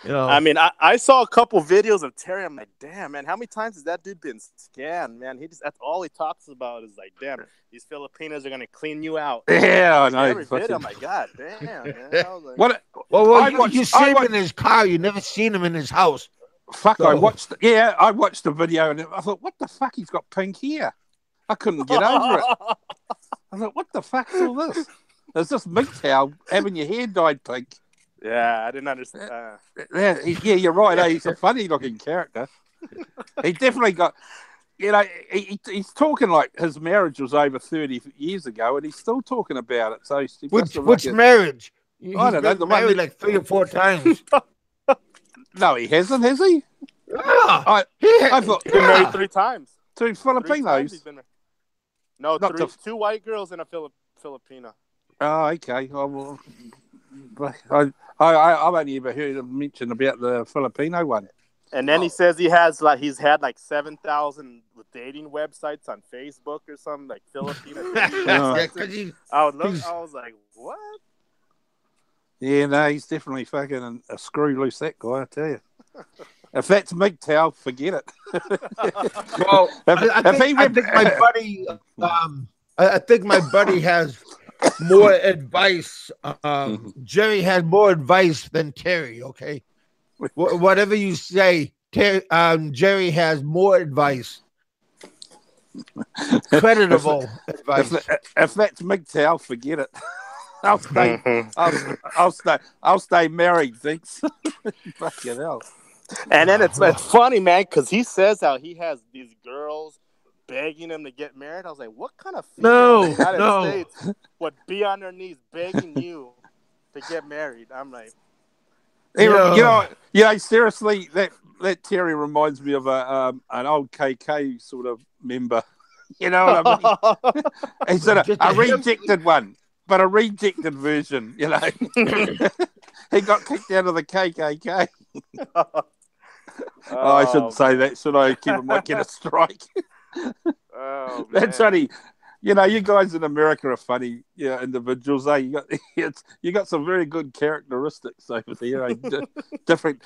You know, I mean, I saw a couple videos of Terry. I'm like, damn, man, how many times has that dude been scanned, man? That's all he talks about is like, damn, these Filipinos are gonna clean you out. Yeah, I know. Every video, I'm like, God damn, man. I was like, Well, you see him in his car. You never seen him in his house. Fuck, so. I watched the video and I thought, what the fuck? He's got pink hair. I couldn't get over it. I thought, what the fuck's all this? Is this MGTOW having your hair dyed pink? Yeah, I didn't understand. Yeah, you're right. He's a funny-looking character. He definitely got, he's talking like his marriage was over 30 years ago, and he's still talking about it. So which marriage? I don't know. The married like 3 or 4 times. No, he hasn't, has he? Yeah. I thought he's been married 3 times. 2 Filipinos. No, two white girls and a Filipino. Oh, okay. I've only ever heard him mention about the Filipino one. And then he says he's had like 7,000 dating websites on Facebook or something, like Filipino. I was like, what? Yeah, no, he's definitely fucking a screw loose, that guy, I tell you. If that's MGTOW, forget it. Well, I think my buddy has more advice. Jerry has more advice than Terry. Okay, whatever you say, Jerry has more advice, creditable advice. If that's MGTOW, forget it. I'll stay. Mhm. I'll stay married. Thanks. Fucking hell. And then it's funny, man, because he says how he has these girls begging him to get married. I was like, what kind of female in the United States would be on their knees begging you to get married? I'm like, seriously, that Terry reminds me of an old KK sort of member. You know what I mean? He's a rejected one, but a rejected version. You know, he got kicked out of the KKK. I shouldn't say that, should I? Kevin might get a strike. Oh, That's only, you guys in America are funny, individuals. You got some very good characteristics over there. Different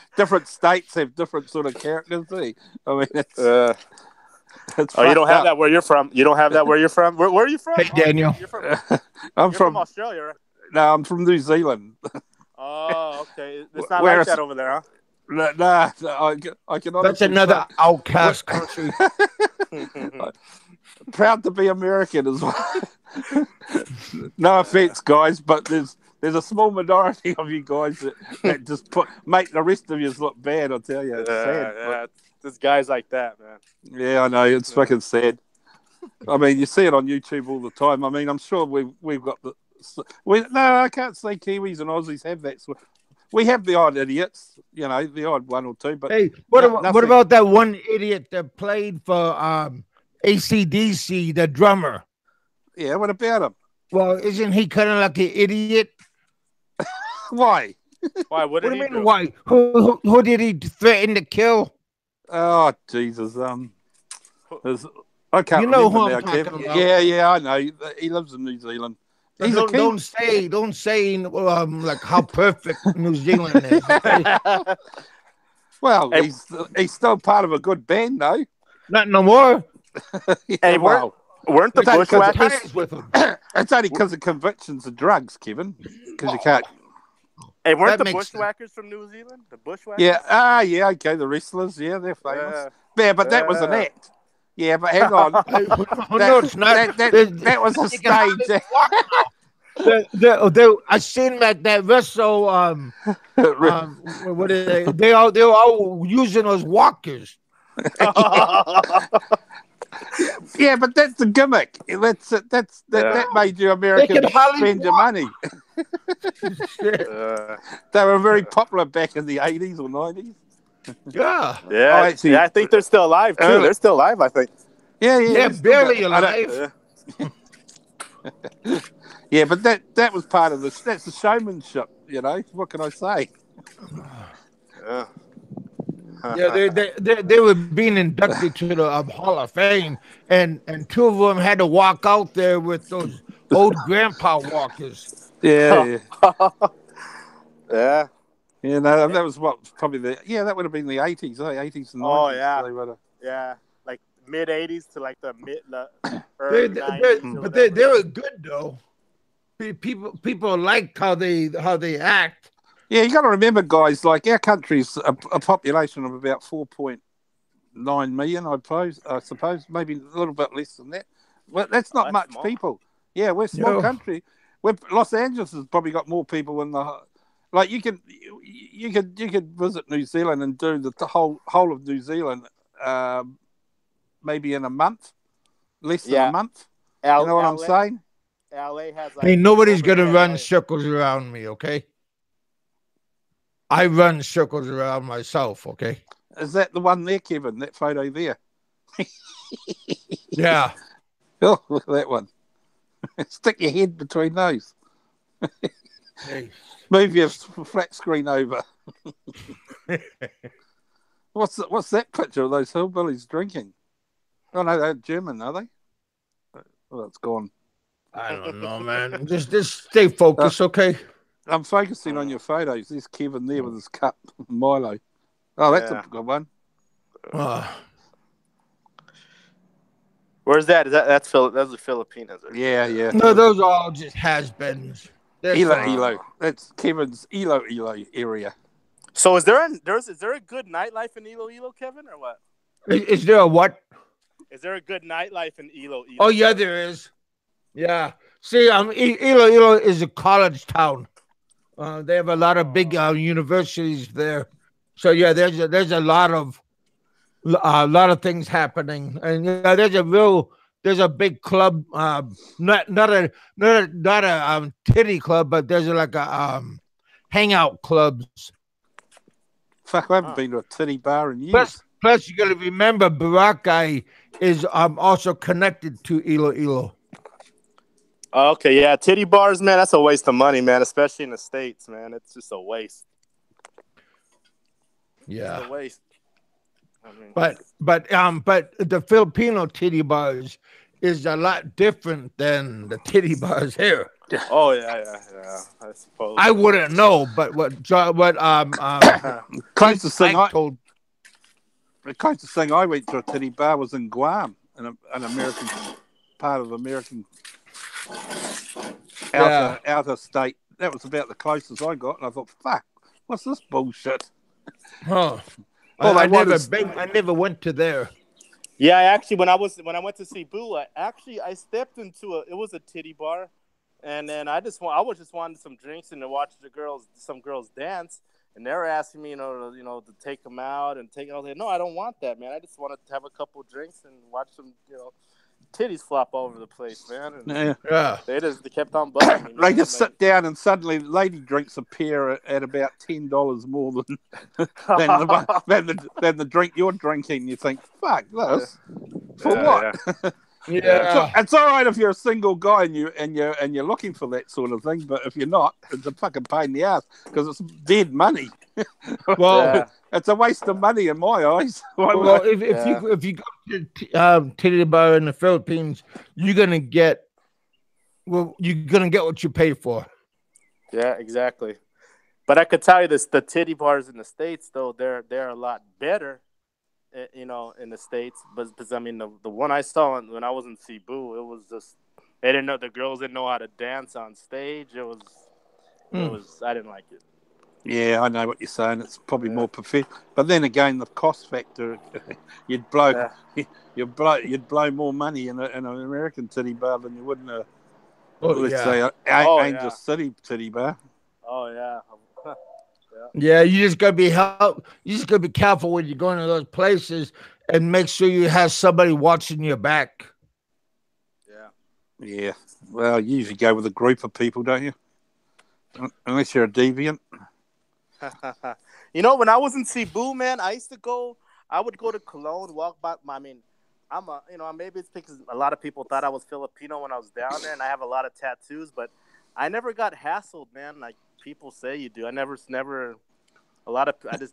states have different sort of characters. I mean, it's you don't have that where you're from. You don't have that where you're from. Where are you from? Hey, Daniel. I'm from Australia, right? No, I'm from New Zealand. Oh, okay. It's not like that over there, huh? Nah, I can. That's another outcast country. Proud to be American as well. No offense, guys, but there's a small minority of you guys that just make the rest of you look bad. I'll tell you, it's sad. Yeah, this guy's like that, man. Yeah, I know, it's fucking sad. I mean, you see it on YouTube all the time. I mean, I'm sure we've got I can't say Kiwis and Aussies have that. We have the odd idiots, the odd one or two. But hey, what about that one idiot that played for AC/DC, the drummer? Yeah, what about him? Well, isn't he kind of like an idiot? Why? Why? What did do he you mean? do? Why? Who did he threaten to kill? Oh, Jesus. I can't. You know remember who now, I'm talking Kev. about. Yeah, I know. He lives in New Zealand. Don't say like how perfect New Zealand is. Okay? Well, he's still part of a good band, though. Not no more. Hey, weren't the bushwhackers with him? It's only because of convictions of drugs, Kevin. Because you can't. Hey, weren't the bushwhackers from New Zealand? The bushwhackers? Yeah. Yeah. Okay. The wrestlers. Yeah, they're famous. Yeah, but that was an act. Yeah, but hang on. No, it's not. That was a stage. I seen that wrestle. What are they? They were all using those walkers. Yeah, but that's the gimmick. That made you Americans spend your money. They were very popular back in the 80s or 90s. Yeah. I think they're still alive too. They're still alive, I think. Yeah, barely alive. Yeah, but that was part of this. That's the showmanship, What can I say? Yeah, they were being inducted to the Hall of Fame, and two of them had to walk out there with those old grandpa walkers. Yeah. Yeah. Yeah, no, that was probably that would have been the 80s, 80s and 90s. Oh, yeah. Yeah, like mid 80s to like the early 90s. But they were good though. People like how they act. Yeah, you got to remember, guys. Like our country's a population of about 4.9 million. I suppose maybe a little bit less than that. Well, that's not much small. People. Yeah, we're a small country. Los Angeles has probably got more people in the. Like you could visit New Zealand and do the whole of New Zealand, maybe in a month, less than a month. You know what I'm saying? LA has. Hey, nobody's gonna run circles around me, okay? I run circles around myself, okay? Is that the one there, Kevin? That photo there? Yeah. Oh, look at that one. Stick your head between those. Hey. Move your flat screen over. What's that picture of those hillbillies drinking? Oh, no, they're German, are they? Oh, it's gone. I don't know, man. Just stay focused, okay? I'm focusing on your photos. There's Kevin there with his cup, Milo. Oh, that's a good one. Where's that? That's the Philippines. Yeah. No, those are all just has-beens. Ilo. That's Kevin's Ilo area. So is there a good nightlife in Iloilo, Kevin, or what? Is there a what? Is there a good nightlife in Iloilo? Oh yeah, there is. Yeah. See, Iloilo is a college town. They have a lot of big universities there. So yeah, there's a lot of things happening, and yeah, there's a big club, not a titty club, but there's like a hangout clubs. Fuck, I haven't been to a titty bar in years. Plus, you got to remember, Barakai is also connected to Iloilo. Okay, yeah, titty bars, man. That's a waste of money, man. Especially in the States, man. It's just a waste. Yeah, it's a waste. I mean, but the Filipino titty bars is a lot different than the titty bars here. Oh yeah. I suppose I wouldn't know, but what closest thing told. The closest thing I went to a titty bar was in Guam, in an American part of American outer state. That was about the closest I got, and I thought, "Fuck, what's this bullshit?" Huh? I never went to there. Yeah, actually, when I went to Cebu, I stepped into it was a titty bar, and then I was just wanted some drinks and to watch some girls dance, and they were asking me, to take them out and take. I was like, no, I don't want that, man. I just wanted to have a couple drinks and watch some, titties flop all over the place, man. And yeah. They kept on bugging me. They just sit down and suddenly lady drinks appear at about $10 more than the drink you're drinking. You think, fuck this for what? Yeah. It's all right if you're a single guy and you're looking for that sort of thing, but if you're not, it's a fucking pain in the ass because it's dead money. Well, it's a waste of money in my eyes. Well, if you go to titty bar in the Philippines, you're gonna get what you pay for. Yeah, exactly. But I could tell you this: the titty bars in the States, though, they're a lot better. In the States, but I mean, the one I saw when I was in Cebu, it was just the girls didn't know how to dance on stage. It was I didn't like it. Yeah, I know what you're saying. It's probably more perfect, but then again, the cost factor, you'd blow more money in an American titty bar than you would in a say Angel City titty bar. Oh yeah. Yeah, you just gotta be careful when you go into those places and make sure you have somebody watching your back. Yeah. Well, you usually go with a group of people, don't you? Unless you're a deviant. When I was in Cebu, man, I would go to Cologne, walk by. I mean, maybe it's because a lot of people thought I was Filipino when I was down there, and I have a lot of tattoos, but I never got hassled, man. Like people say you do. I just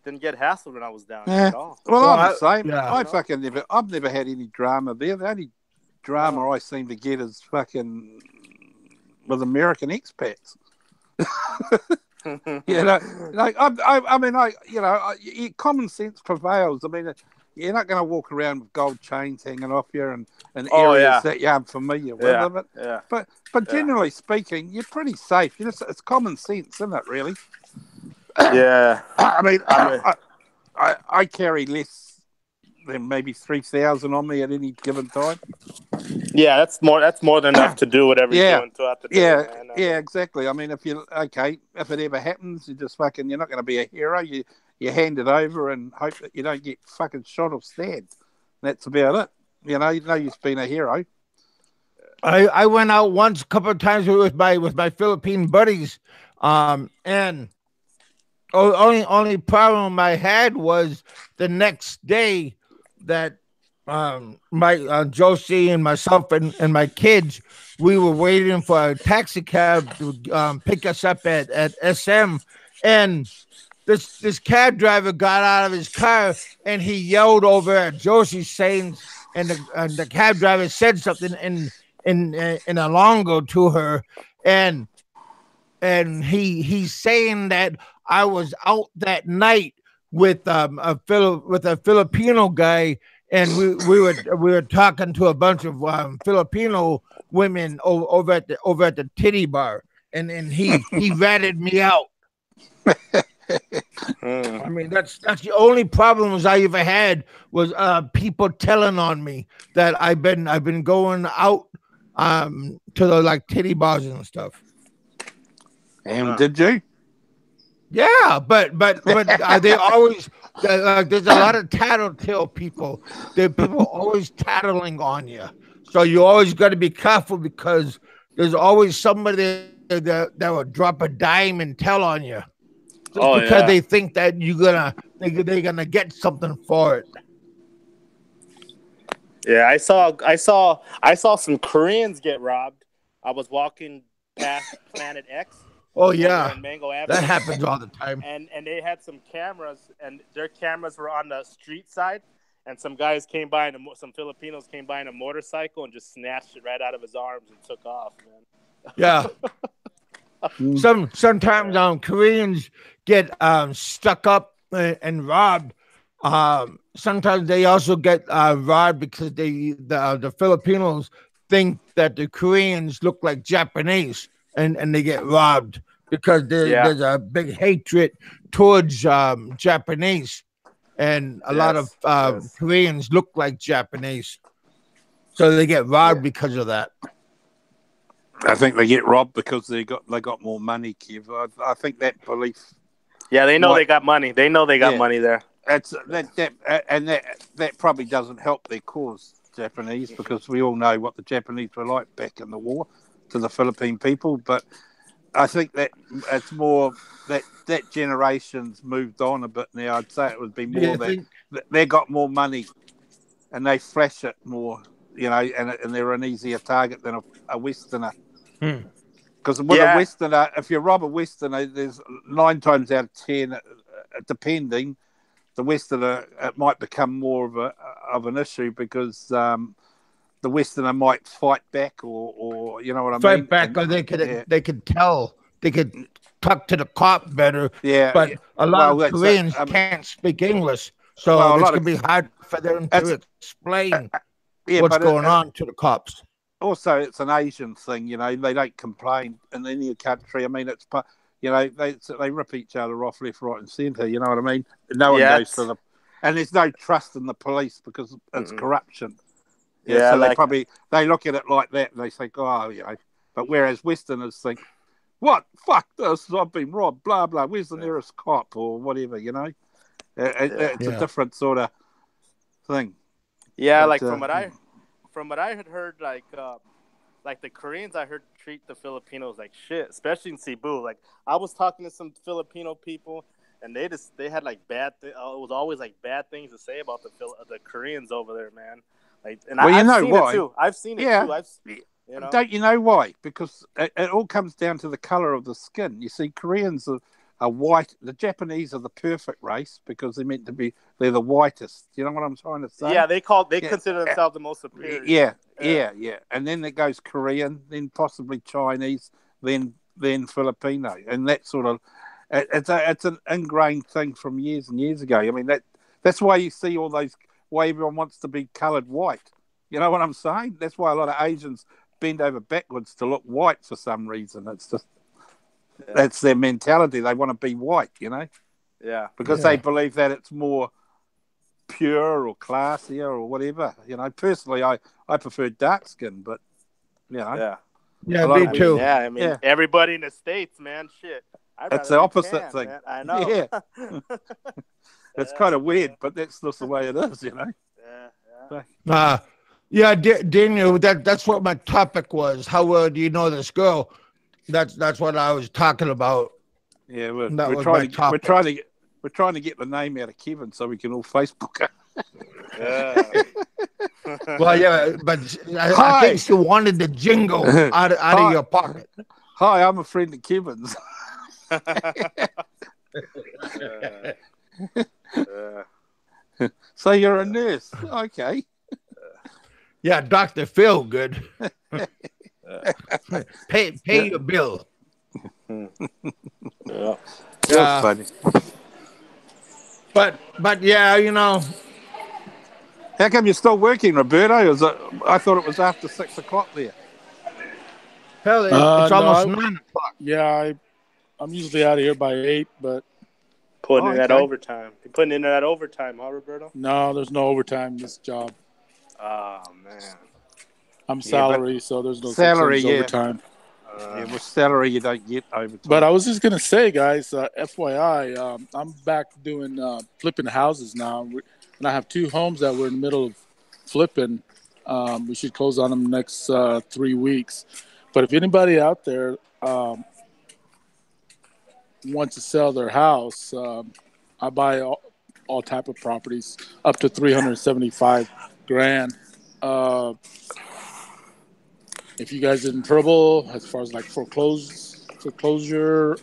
didn't get hassled when I was down there at all. Well, I'm the same. Yeah. I've never had any drama there. The only drama I seem to get is fucking with American expats. Common sense prevails. I mean, you're not going to walk around with gold chains hanging off you and areas that you're unfamiliar with. But generally speaking, you're pretty safe. It's common sense, isn't it? Really? Yeah. I carry less than maybe 3,000 on me at any given time. Yeah, that's more than enough to do whatever you're doing throughout the day. Yeah, exactly. I mean, if it ever happens, you're not going to be a hero. You hand it over and hope that you don't get fucking shot or stabbed. That's about it. You've been a hero. I went out once, a couple of times with my Philippine buddies, and only problem I had was the next day that my Josie and myself and my kids, we were waiting for a taxi cab to pick us up at SM, and this cab driver got out of his car and he yelled over at Josie saying, and the cab driver said something in Alongo to her, and he's saying that I was out that night with a Filipino guy, and we were talking to a bunch of Filipino women over at the titty bar, and he ratted me out. I mean, that's the only problems I ever had was people telling on me that I've been going out to the like titty bars and stuff. And did you? Yeah, but they always like there's a lot of tattletale people. People always tattling on you, so you always got to be careful because there's always somebody that will drop a dime and tell on you just because they think that they're gonna get something for it. Yeah, I saw some Koreans get robbed. I was walking past Planet X. Oh yeah, in Mango Avenue, that happens all the time. And they had some cameras, and their cameras were on the street side. And some guys came by, some Filipinos came by in a motorcycle and just snatched it right out of his arms and took off, man. Yeah. Sometimes Koreans get stuck up and robbed. Sometimes they also get robbed because the Filipinos think that the Koreans look like Japanese, and they get robbed because there's a big hatred towards Japanese, and a lot of Koreans look like Japanese, so they get robbed because of that. I think they get robbed because they got more money, Kev. I think that belief. Yeah, they know they got money. They know they got money there. That probably doesn't help their cause, Japanese, because we all know what the Japanese were like back in the war to the Philippine people. But I think that it's more that generation's moved on a bit now. I'd say it would be more that they got more money and they flash it more, and they're an easier target than a Westerner. Because with a Westerner, if you rob a Westerner, there's 9 times out of 10, depending, the Westerner, it might become more of an issue because the Westerner might fight back, or you know what I mean. Fight back, or they could tell, they could talk to the cop better. Yeah, but a lot of Koreans can't speak English, so it's gonna be hard for them to explain what's going on to the cops. Also, it's an Asian thing, they don't complain in any country. I mean, it's they rip each other off left, right, and centre. You know what I mean? No one goes to and there's no trust in the police because it's corruption. Yeah, so they look at it like that and they think, but whereas Westerners think, what? Fuck this! I've been robbed. Blah blah. Where's the nearest cop or whatever? It's a different sort of thing. Yeah, but, from what I had heard, like the Koreans, I heard treat the Filipinos like shit, especially in Cebu. Like I was talking to some Filipino people, and they had like it was always like bad things to say about the Koreans over there, man. Like, and I've seen it too. I've seen it too. Don't you know why? Because it all comes down to the color of the skin. You see, Koreans are white. The Japanese are the perfect race because they're the whitest. You know what I'm trying to say? Yeah, they consider themselves the most superior. Yeah. And then it goes Korean, then possibly Chinese, then Filipino, and that sort of it's an ingrained thing from years and years ago. I mean that's why you see all those. Why everyone wants to be coloured white. You know what I'm saying? That's why a lot of Asians bend over backwards to look white for some reason. It's just that's their mentality. They want to be white, Yeah. Because they believe that it's more pure or classier or whatever. Personally, I prefer dark skin, but Yeah, me too. Yeah, I mean, everybody in the States, man, shit. It's the opposite thing. Man. I know. Yeah. It's kind of weird, but that's just the way it is, Yeah. Daniel, that's what my topic was. How well do you know this girl? That's what I was talking about. Yeah, we're trying to get the name out of Kevin so we can all Facebook her. Well, yeah, but I think she wanted the jingle out of your pocket. Hi, I'm a friend of Kevin's. So you're a nurse, okay? Yeah, Dr. Phil, good. Pay your bill. That's funny. But yeah, How come you're still working, Roberto? I thought it was after 6 o'clock there. Hell, it's almost 9 o'clock. Yeah, I'm usually out of here by 8, but Putting Oh, in that okay. overtime. You're putting in that overtime, huh, Roberto? No, there's no overtime in this job. Oh, man. I'm Yeah, but salary, so there's no such salary, thing as yeah. overtime. Yeah, with salary, you don't get But overtime. I was just gonna say, guys, FYI, I'm back doing flipping houses now, and I have 2 homes that we're in the middle of flipping. We should close on them next 3 weeks. But if anybody out there wants to sell their house, I buy all type of properties up to 375 grand. If you guys are in trouble as far as like foreclosure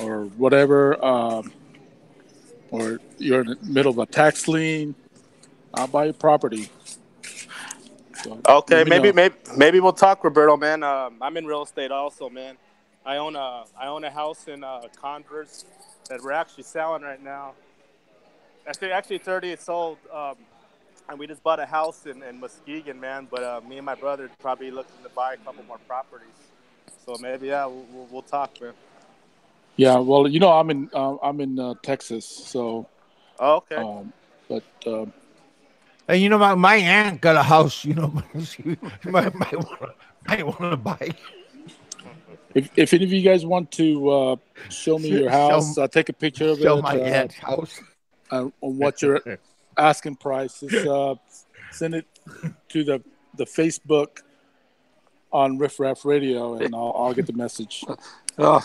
or whatever, or you're in the middle of a tax lien, I'll buy your property. So Okay, let me know. maybe we'll talk, Roberto, man. I'm in real estate also, man. I own a house in Converse that we're actually selling right now. Actually, it's already sold. And we just bought a house in Muskegon, man. But me and my brother are probably looking to buy a couple more properties. So maybe we'll talk, man. Yeah, well, I'm in Texas, so Oh, okay. but And my aunt got a house. She might want to buy. if any of you guys want to show me your house, I'll take a picture of Sell it. my aunt's house. On what your asking price is. Send it to the Facebook on Riff Raff Radio, and I'll get the message. Oh,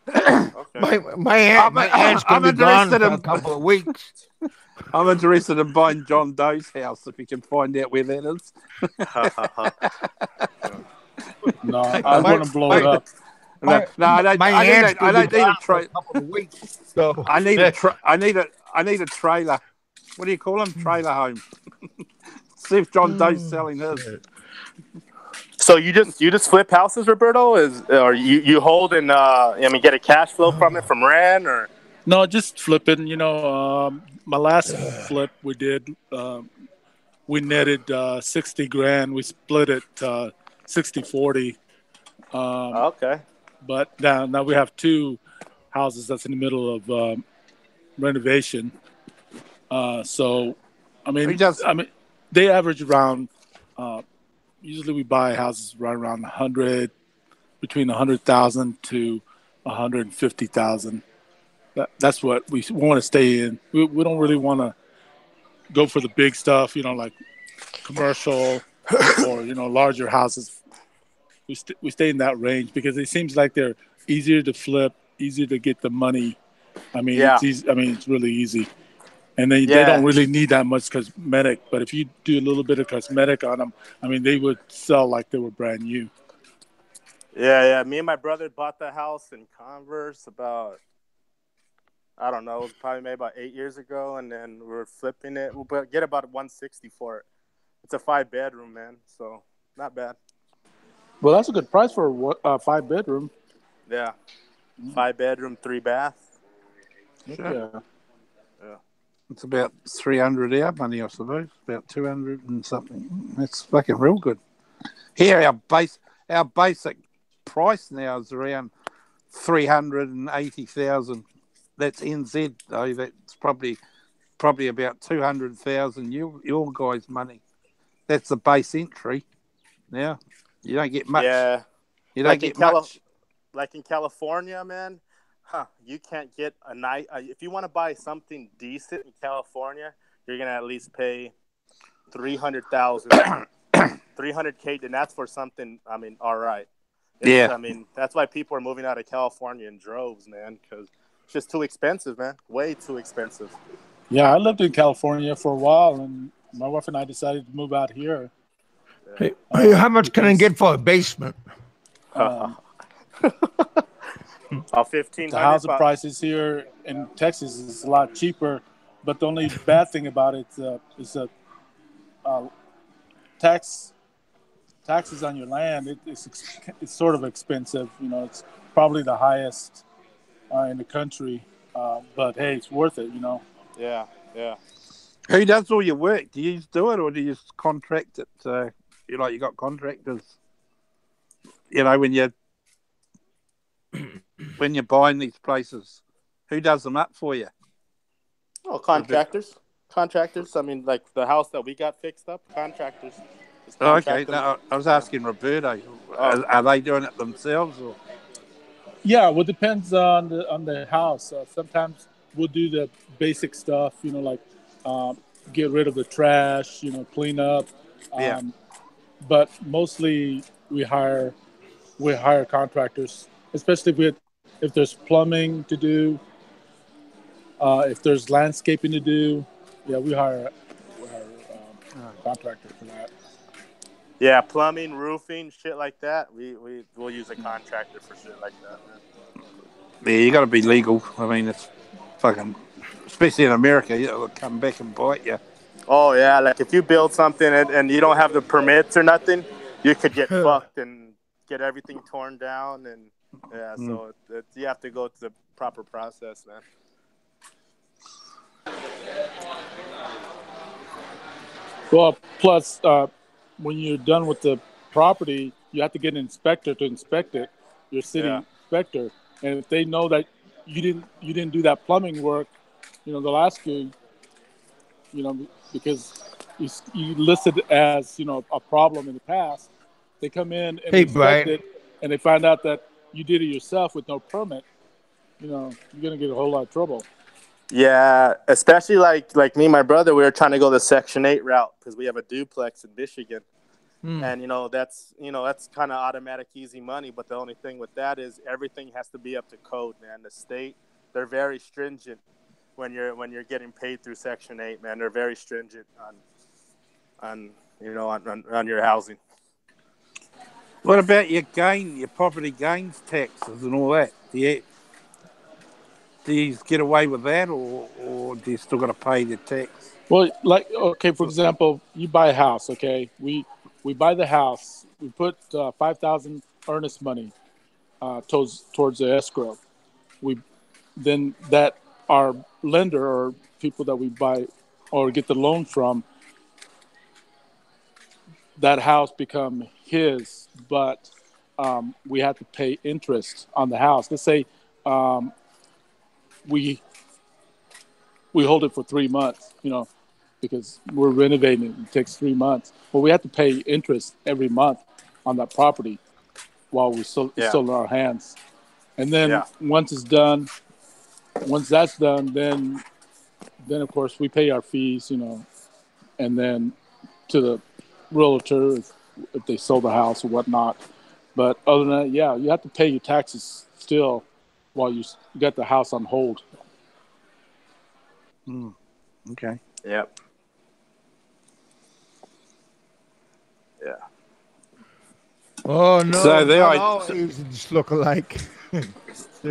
Okay. My aunt's I'm gonna be gone interested for a in- couple of weeks. I'm interested in buying John Doe's house if you can find out where that is. No, I'm going to blow it up. No, I don't. My I aunt's don't gonna need be a gone for a trailer. couple of weeks. So I need a trailer. What do you call them? Trailer home. See if John Doe's selling his. So you just flip houses, Roberto? Or you hold and get a cash flow from it from rent or? No, just flipping. My last flip we did, we netted 60 grand. We split it 60-40. Okay. But now we have 2 houses that's in the middle of renovation. So, they average around. Usually, we buy houses right around 100, between 100,000 to 150,000. That's what we want to stay in. We don't really want to go for the big stuff, like commercial or larger houses. We stay in that range because it seems like they're easier to flip, easier to get the money. Yeah. It's easy. It's really easy, and they don't really need that much cosmetic. But if you do a little bit of cosmetic on them, they would sell like they were brand new. Yeah. Me and my brother bought the house in Converse about, I don't know, it was probably maybe about 8 years ago, and then we're flipping it. We'll get about 160 for it. It's a 5-bedroom, man, so not bad. Well, that's a good price for a 5-bedroom. Yeah, 5-bedroom, 3-bath. Yeah. It's about 300 our money, I suppose. About 200 and something. That's fucking real good. Here, our basic price now is around 380,000. That's NZ though. That's probably about 200,000 your guys' money. That's the base entry. Now you don't get much. Yeah, you don't get much. Like in California, man. You can't get a night. If you want to buy something decent in California, you're gonna at least pay 300,000, 300K, and that's for something. All right. That's why people are moving out of California in droves, man, because it's just too expensive, man. Way too expensive. Yeah, I lived in California for a while, and my wife and I decided to move out here. Hey, how much can I get for a basement? 1,500. The housing prices here in Texas is a lot cheaper, but the only bad thing about it is taxes on your land. It's sort of expensive. It's probably the highest in the country, but hey, it's worth it. Yeah. Who does all your work? Do you do it or do you just contract it? You got contractors. When you're buying these places, Who does them up for you? Oh, contractors. Contractors. I mean, like the house that we got fixed up. Contractors. Just Oh, okay. contract them. No, I was asking Roberto. Oh. Are they doing it themselves or? Yeah, well, it depends on the house. Sometimes we'll do the basic stuff, like get rid of the trash, clean up. Yeah. But mostly we hire contractors, especially if there's plumbing to do, if there's landscaping to do. Yeah, we hire contractor for that. Yeah, plumbing, roofing, shit like that. We'll use a contractor for shit like that, man. Yeah, you got to be legal. I mean, it's fucking, especially in America, it'll come back and bite you. Oh yeah, like if you build something and you don't have the permits or nothing, you could get fucked and get everything torn down and so you have to go through the proper process, man. Well, plus when you're done with the property, you have to get an inspector to inspect it. Your city inspector, and if they know that you didn't do that plumbing work, they'll ask you, because you listed as a problem in the past. They come in and inspect it, and they find out that you did it yourself with no permit. You're gonna get a whole lot of trouble. Yeah, especially like me and my brother, we were trying to go the Section 8 route because we have a duplex in Michigan. And, that's kind of automatic, easy money. But the only thing with that is everything has to be up to code, man. The state, they're very stringent when you're getting paid through Section 8, man. They're very stringent on your housing. What about your property gains taxes and all that? Do you get away with that, or do you still got to pay the tax? Well, for example, you buy a house. Okay, we buy the house. We put $5,000 earnest money towards the escrow. Then that our lender or people that we buy or get the loan from, that house become his, but we have to pay interest on the house. Let's say we hold it for 3 months, because we're renovating it. It takes 3 months. Well, we have to pay interest every month on that property while it's still in our hands. And then once that's done, then of course we pay our fees, and then to the realtor if they sold the house or whatnot. But other than that, you have to pay your taxes still while you got the house on hold. Okay. Yep. Yeah. Oh no! So not all agents look alike.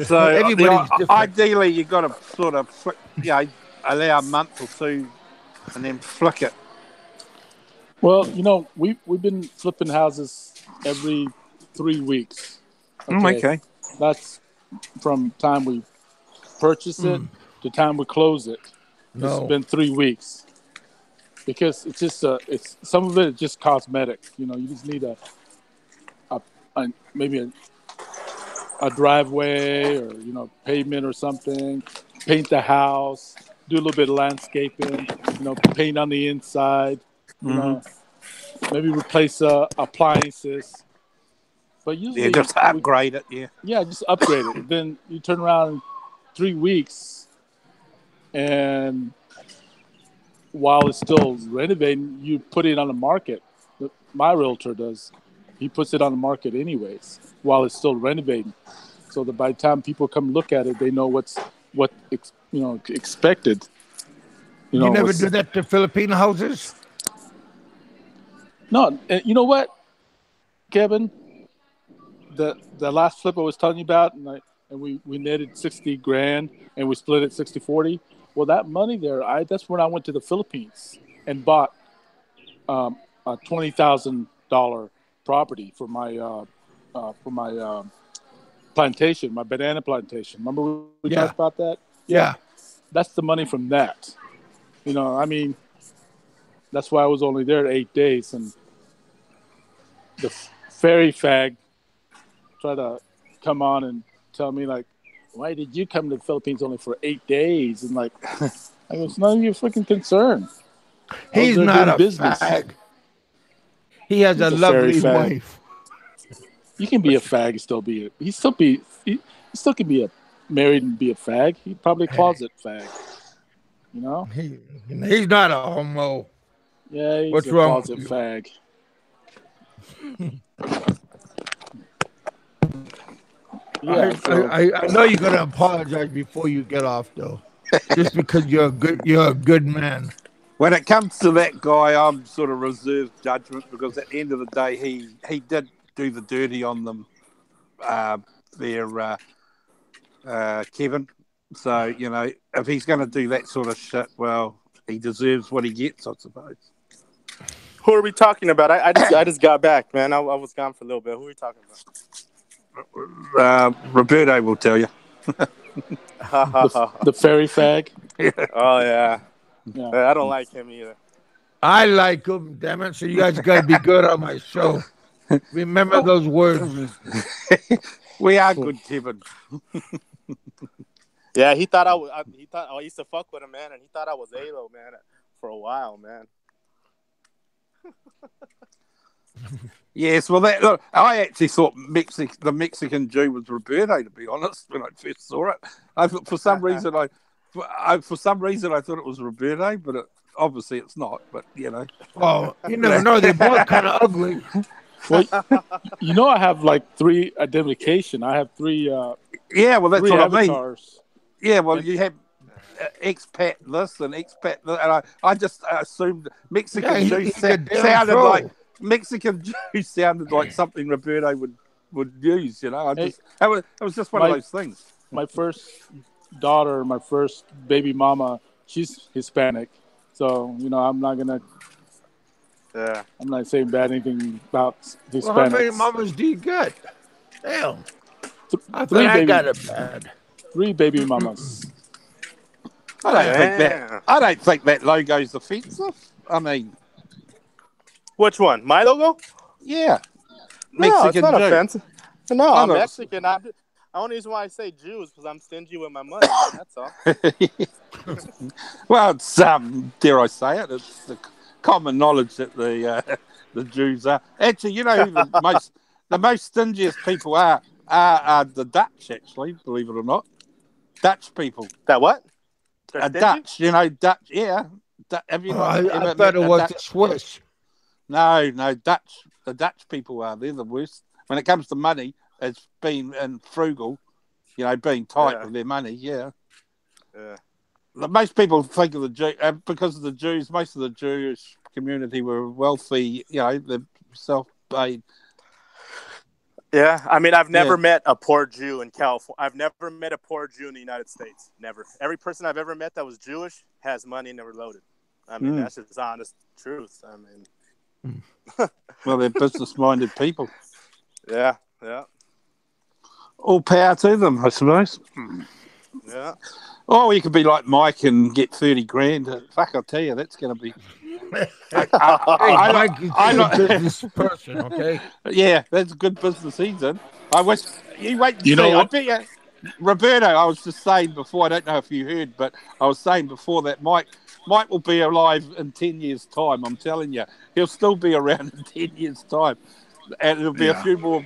So everybody's different. Ideally, you got to sort of flick, allow a month or two, and then flick it. Well, we've been flipping houses every 3 weeks. Okay. That's from time we purchase it to time we close it. It's been 3 weeks because it's just it's some of it is just cosmetic. You just need maybe a driveway or pavement or something. Paint the house, do a little bit of landscaping. Paint on the inside. Maybe replace appliances. But usually, just upgrade it. Yeah, just upgrade it. Then you turn around in 3 weeks, and while it's still renovating, you put it on the market. My realtor does. He puts it on the market anyways while it's still renovating, so that by the time people come look at it, they know what expected. You never do that to Filipino houses? No, you know what, Kevin? The last flip I was telling you about, and we netted $60,000, and we split it 60-40. Well, that money there, that's when I went to the Philippines and bought a $20,000 property for my plantation, my banana plantation. Remember we talked about that? Yeah. That's the money from that. That's why I was only there 8 days, and the ferry fag tried to come on and tell me like why did you come to the Philippines only for 8 days? And like, I go, it's none of your freaking concern. He's there not doing a business. fag. He has He's a a fairy lovely fag. wife. You can be a fag and still be he still can be a married and be a fag. He'd probably closet fag. You know? He's not a homo. Yeah, he's What's a wrong closet with you? fag. Yeah, I know you're gonna apologize before you get off, though, just because you're a good man. When it comes to that guy, I'm sort of reserved judgment because at the end of the day, he did do the dirty on them, Kevin. So, you know, if he's going to do that sort of shit, well, he deserves what he gets, I suppose. Who are we talking about? I just got back, man. I was gone for a little bit. Who are we talking about? Roberto will tell you. the fairy fag. Oh, yeah. Yeah. I don't like him either. I like him, damn it. So you guys got to be good on my show. Remember those words. We are good, Kevin. Yeah, he thought I used to fuck with him, man, and he thought I was ALO, man, for a while, man. Yes, well, look, I actually thought the Mexican Jew was Roberto, to be honest, when I first saw it. For some reason I thought it was Roberto, but obviously it's not. But you know, oh, you never know. They're both kind of ugly. Well, you know, I have like 3 identification. I have 3. Yeah, well, that's 3 what avatars. I mean. Yeah, well, you have expat this and expat that, and I just assumed Mexican Jew sounded like Mexican Jew sounded like something Roberto would use. You know, it was just one of those things. My first daughter, my first baby mama, she's Hispanic, so you know I'm not gonna. Yeah. I'm not saying bad anything about Hispanics. Well, how many mamas do you get? Damn. I thought I got it bad. 3 baby mamas. I don't think that logo's offensive. I mean, which one? My logo? Yeah. No, it's not Jew. offensive. No, I'm Mexican. The only reason why I say Jew is because I'm stingy with my money. That's all. Well, it's dare I say it? It's the common knowledge that the Jews are. Actually, you know who the most stingiest people are the Dutch. Actually, believe it or not, Dutch people. That what? Dutch, you know, Dutch. Yeah. Have you not? I thought it was the Swiss. No, Dutch. The Dutch people are. They're the worst when it comes to money. It's being frugal, you know, being tight with their money. Yeah. Yeah. Most people think of the Jew because of the Jews. Most of the Jewish community were wealthy. You know, they're self-made. Yeah, I mean, I've never met a poor Jew in California. I've never met a poor Jew in the United States. Never. Every person I've ever met that was Jewish has money and never loaded. I mean, that's just honest truth. I mean, well, they're business-minded people. Yeah. All power to them, I suppose. Yeah. Oh, you could be like Mike and get 30 grand. Fuck, I'll tell you, that's going to be. Mike is a business person, okay? Yeah, that's a good business he's in. I wish you wait and see. Know I bet you, Roberto. I was just saying before. I don't know if you heard, but I was saying before that Mike will be alive in 10 years' time. I'm telling you, he'll still be around in 10 years' time, and there'll be a few more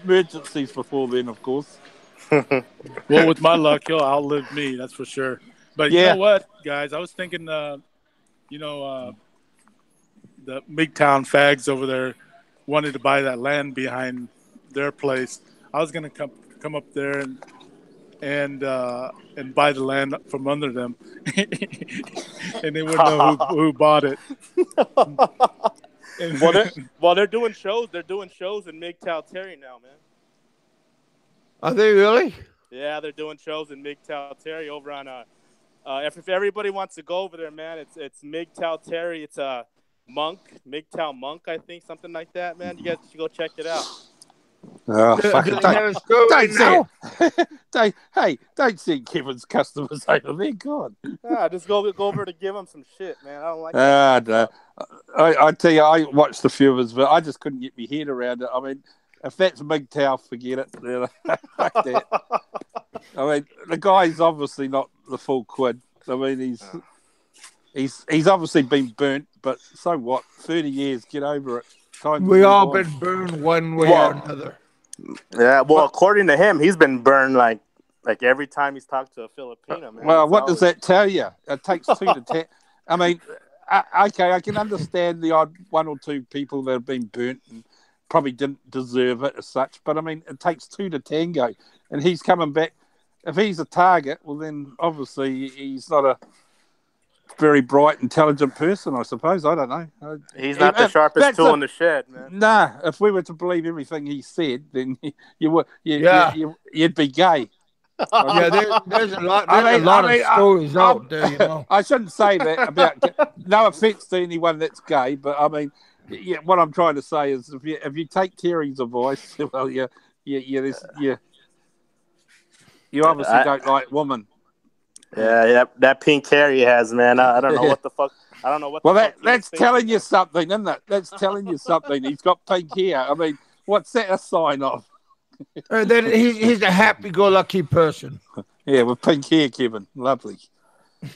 emergencies before then, of course. Well, with my luck, he'll outlive me. That's for sure. But you know what, guys? I was thinking, the MGTOW fags over there wanted to buy that land behind their place. I was gonna come up there and buy the land from under them, and they wouldn't know who bought it. Well, they're doing shows. They're doing shows in MGTOW Terry now, man. Are they really? Yeah, they're doing shows in MGTOW Terry over on if everybody wants to go over there, man, it's MGTOW Terry. It's a MGTOW Monk, I think, something like that, man. You guys should go check it out. Oh, don't see Kevin's customers over there. God. Just go over to give them some shit, man. I don't like that. No. I tell you, I watched a few of his, but I just couldn't get my head around it. I mean, if that's MGTOW, forget it. Fuck that. I mean, the guy's obviously not the full quid. I mean, he's obviously been burnt, but so what? 30 years, get over it. Time to We move all on. been burned one way or another. Yeah, well, according to him, he's been burned like every time he's talked to a Filipino, man. Well, It's what always... does that tell you? It takes 2 to 10. I mean, okay, I can understand the odd 1 or 2 people that have been burnt and probably didn't deserve it as such, but I mean, it takes 2 to tango, and he's coming back. If he's a target, well, then obviously he's not a very bright, intelligent person, I suppose. I don't know. He's not the sharpest tool in the shed, man. Nah, if we were to believe everything he said, then you'd be gay. Yeah, there's a lot. There's a lot of stories out there, you know. I shouldn't say that about. No offense to anyone that's gay, but I mean, what I'm trying to say is, if you take Terry's advice, well, you obviously don't like women. Yeah, that pink hair he has, man. I don't know what the fuck. I don't know what. Well, that's telling you something, isn't it? That's telling you something. He's got pink hair. I mean, what's that a sign of? Then he's a happy-go-lucky person. Yeah, with pink hair, Kevin. Lovely.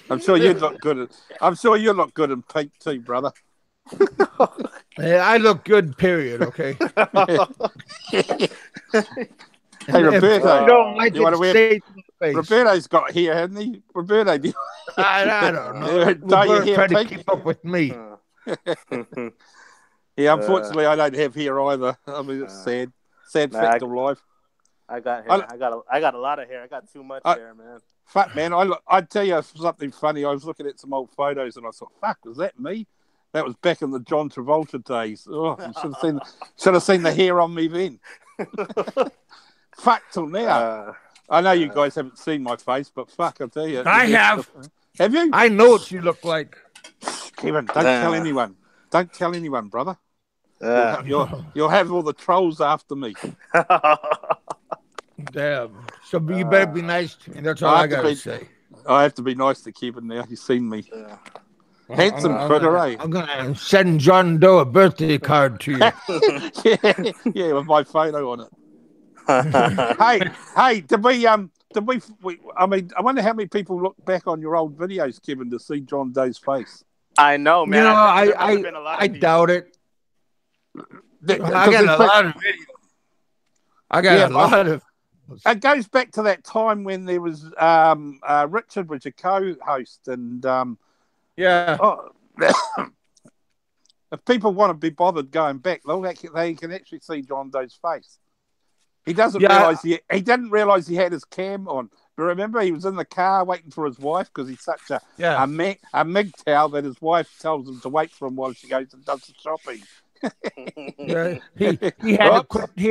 I'm sure you'd look good. I'm sure you look good in pink too, brother. Yeah, I look good. Period. Okay. Hey, Roberto, you don't like you want to wear? Face. Roberto's got hair, hasn't he? Roberto, I don't know. Roberto trying to keep up with me. Yeah, unfortunately, I don't have hair either. I mean, it's sad. Sad fact of life. I got hair. I got a lot of hair. I got too much hair, man. Fuck, man. I'd tell you something funny. I was looking at some old photos and I thought, fuck, was that me? That was back in the John Travolta days. Oh, you should have seen the hair on me then. Fuck till now. I know you guys haven't seen my face, but fuck, I'll tell you. I have. Have you? I know what you look like. Kevin, don't tell anyone. Don't tell anyone, brother. You'll have all the trolls after me. Damn. So you better be nice to me. That's all I got to say. I have to be nice to Kevin now. He's seen me. Handsome critter, eh? I'm going to send John Doe a birthday card to you. yeah, with my photo on it. hey, did we, I mean, I wonder how many people look back on your old videos, Kevin, to see John Doe's face. I know, man. You know, I doubt it. I got a lot of videos. I got a lot of. It goes back to that time when there was Richard was your co-host, and if people want to be bothered going back, they can actually see John Doe's face. He doesn't realize he didn't realize he had his cam on. But remember, he was in the car waiting for his wife because he's such a MGTOW that his wife tells him to wait for him while she goes and does the shopping. He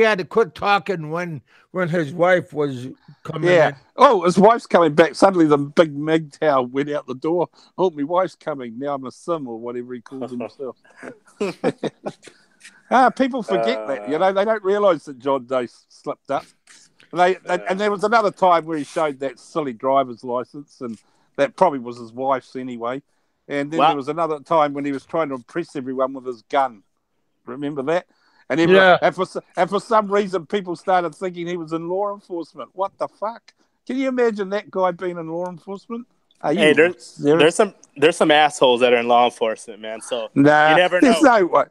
had to quit talking when his wife was coming in. Oh, his wife's coming back. Suddenly the big MGTOW went out the door. Oh, my wife's coming. Now I'm a sim or whatever he calls himself. People forget that. You know, they don't realise that John Doe slipped up. And there was another time where he showed that silly driver's license, and that probably was his wife's anyway. And then there was another time when he was trying to impress everyone with his gun. Remember that? And for some reason, people started thinking he was in law enforcement. What the fuck? Can you imagine that guy being in law enforcement? Hey, there's some assholes that are in law enforcement, man. So you never know. There's no way.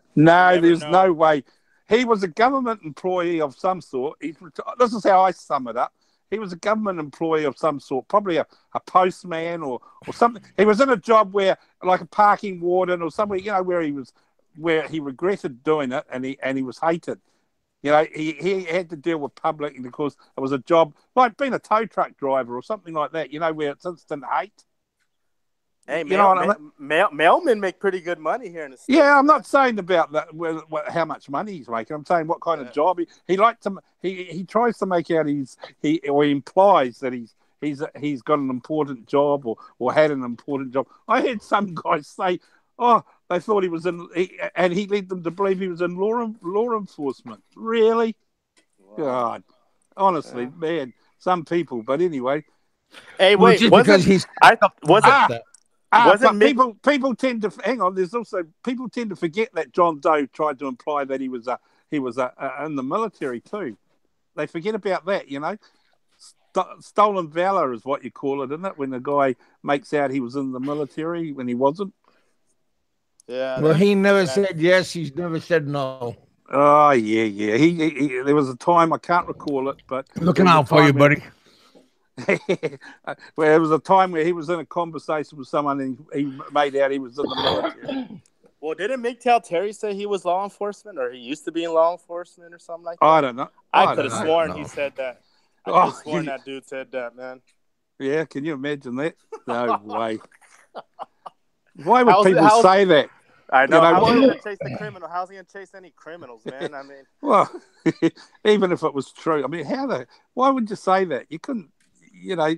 There's no way. He was a government employee of some sort. This is how I sum it up. He was a government employee of some sort, probably a postman or something. He was in a job where, like a parking warden or somewhere, you know, where he regretted doing it and he was hated. You know, he had to deal with public, and of course it was a job like being a tow truck driver or something like that, you know, where it's instant hate. Hey, mailmen make pretty good money here in the States. Yeah, I'm not saying about that, how much money he's making. I'm saying what kind of job he likes to. He tries to make out he implies that he's got an important job or had an important job. I heard some guys say, "Oh, they thought he was and he led them to believe he was in law enforcement." Really? Wow. God, honestly, man, some people. But anyway. Hey, wait, people tend to hang on. There's also people tend to forget that John Doe tried to imply that he was in the military too. They forget about that, you know. stolen valor is what you call it, isn't it? When the guy makes out he was in the military when he wasn't. Yeah. Well, he never said yes. He's never said no. Oh yeah. He there was a time I can't recall it, but Looking out for you, buddy. where there was a time where he was in a conversation with someone and he made out he was in the military. Well, didn't MGTOW Terry say he was law enforcement, or he used to be in law enforcement, or something like that? I don't know. I could have sworn he said that. I could have sworn that dude said that, man. Yeah, can you imagine that? No way. Why would people say that? I know. How's he going to chase the criminal? How's he going to chase any criminals, man? I mean, well, even if it was true, I mean, why would you say that? You couldn't, you know.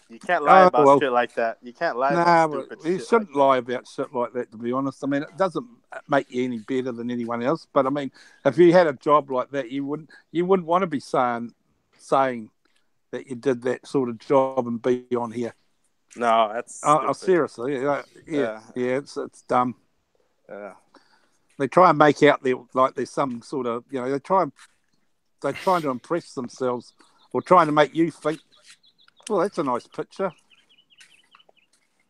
You can't lie about shit like that. You can't lie about stupid shit. You shouldn't lie about shit like that, to be honest. I mean, it doesn't make you any better than anyone else. But I mean, if you had a job like that, you wouldn't want to be saying that you did that sort of job and be on here. No, that's seriously, yeah, it's dumb. Yeah, they try and make out there's some sort of, you know, they're trying to impress themselves or trying to make you think, well, that's a nice picture.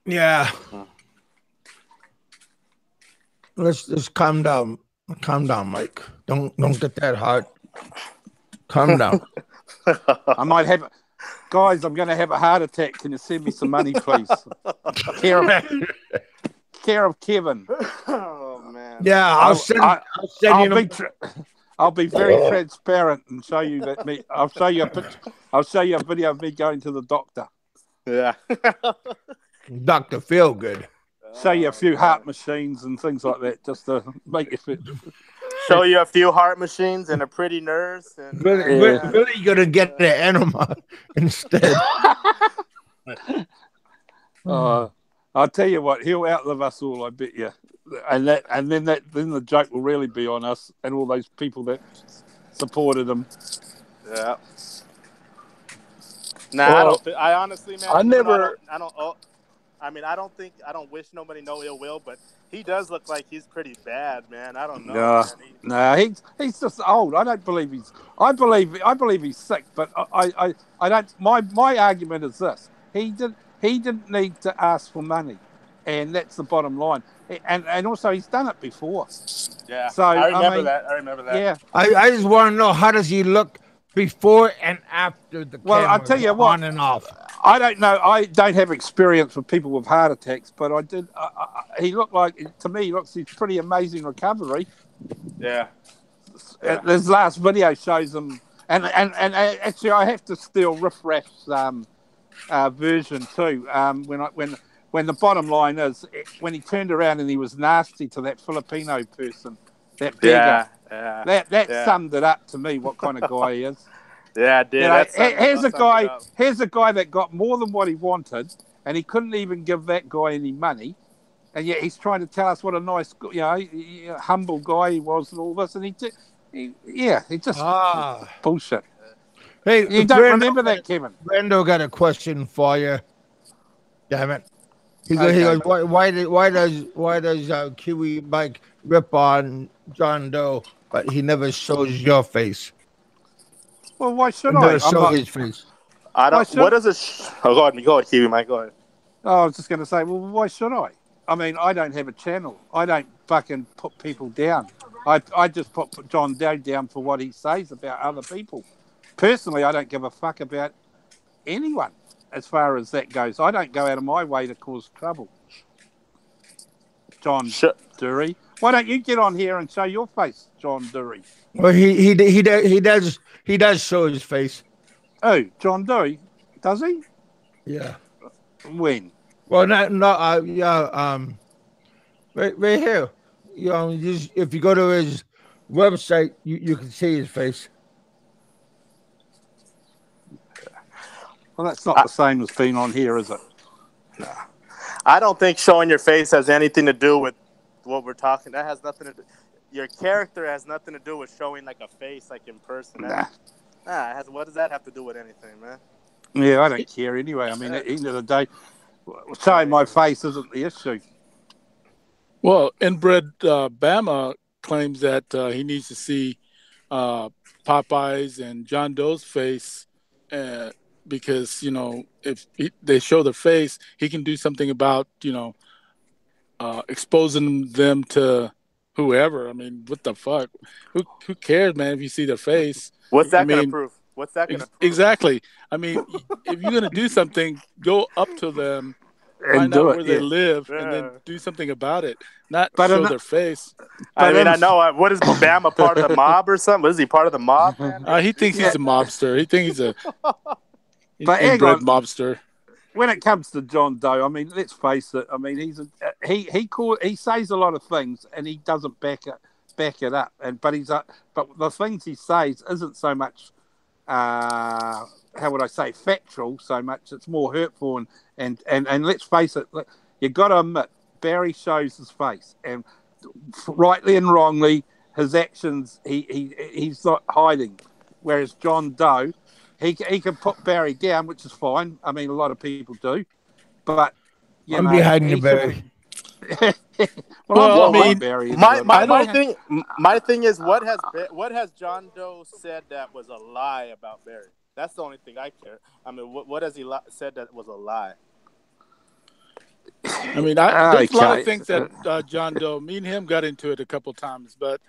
Yeah. Let's calm down. Calm down, Mike. Don't get that hard. Calm down. I might have, guys. I'm going to have a heart attack. Can you send me some money, please? Care of Kevin. Oh man. Yeah, I'll be very transparent and show you that I'll show you a picture. I'll show you a video of me going to the doctor. Yeah. Dr. Feelgood. Show you a few heart machines and things like that, just to make you fit. Show you a few heart machines and a pretty nurse. And really gonna get the enema instead. I'll tell you what, he'll outlive us all, I bet you. And then the joke will really be on us and all those people that supported him. Yeah. Nah, I honestly, man, I don't wish nobody no ill will, but he does look like he's pretty bad, man. I don't know. He's just old. I don't believe I believe he's sick, but I don't. My argument is this: he didn't need to ask for money, and that's the bottom line. And also he's done it before. Yeah. So I remember that. Yeah. I just want to know, how does he look before and after the camera? I'll tell you what, on and off. I don't know. I don't have experience with people with heart attacks, but I did. He looked like, to me, he looks his pretty amazing recovery. Yeah. This last video shows him, and actually, I have to steal Riff Raff's version too. When the bottom line is, when he turned around and he was nasty to that Filipino person, that beggar. Yeah. That summed it up to me. What kind of guy he is. Yeah, dude. You know, here's a guy that got more than what he wanted, and he couldn't even give that guy any money, and yet he's trying to tell us what a nice, humble guy he was and all this, and he just bullshit. Hey, you don't remember that, Kevin? Brando got a question for you. Damn it. He goes, why does Kiwi Mike rip on John Doe, but he never shows your face? Well, why should I? Show his face. I don't. What does it? Go ahead, Kiwi Mike. Go ahead. I was just going to say, well, why should I? I mean, I don't have a channel. I don't fucking put people down. I just put John Doe down for what he says about other people. Personally, I don't give a fuck about anyone as far as that goes. I don't go out of my way to cause trouble. John Dury. Why don't you get on here and show your face, John Dury? Well, he does show his face. Oh, John Dury, does he? Yeah. When? Well, right here. You know, if you go to his website, you can see his face. Well, that's not the same as being on here, is it? No. I don't think showing your face has anything to do with what we're talking. That has nothing to do. Your character has nothing to do with showing like a face, like in person. What does that have to do with anything, man? Yeah, I don't care anyway. I mean, at the end of the day, showing my face isn't the issue. Well, Inbred Bama claims that he needs to see Popeye's and John Doe's face because if they show their face, he can do something about exposing them to whoever. I mean, what the fuck? Who cares, man? If you see their face, What's I that gonna mean, prove? What's that gonna prove? exactly. I mean, if you're gonna do something, go up to them, and find do out it. where they Yeah. live, and Yeah. then do something about it. Not But show in- their face. I But mean, in- I know. What is Bama part of the mob or something? What is he part of the mob, man? He thinks he's a mobster. He thinks he's a But hang inbred on. mobster. When it comes to John Doe, I mean, let's face it. I mean, he says a lot of things and he doesn't back it up. But the things he says isn't so much how would I say factual so much. It's more hurtful and let's face it. You got to admit Barry shows his face and rightly and wrongly his actions he's not hiding, whereas John Doe. He can put Barry down, which is fine. I mean, a lot of people do, but I'm behind you, he should Barry. be- Well, I'm I behind mean, Barry. My thing is what has John Doe said that was a lie about Barry? That's the only thing I care. I mean, what has he said that was a lie? I mean, there's a lot of things that John Doe. Me and him got into it a couple times, but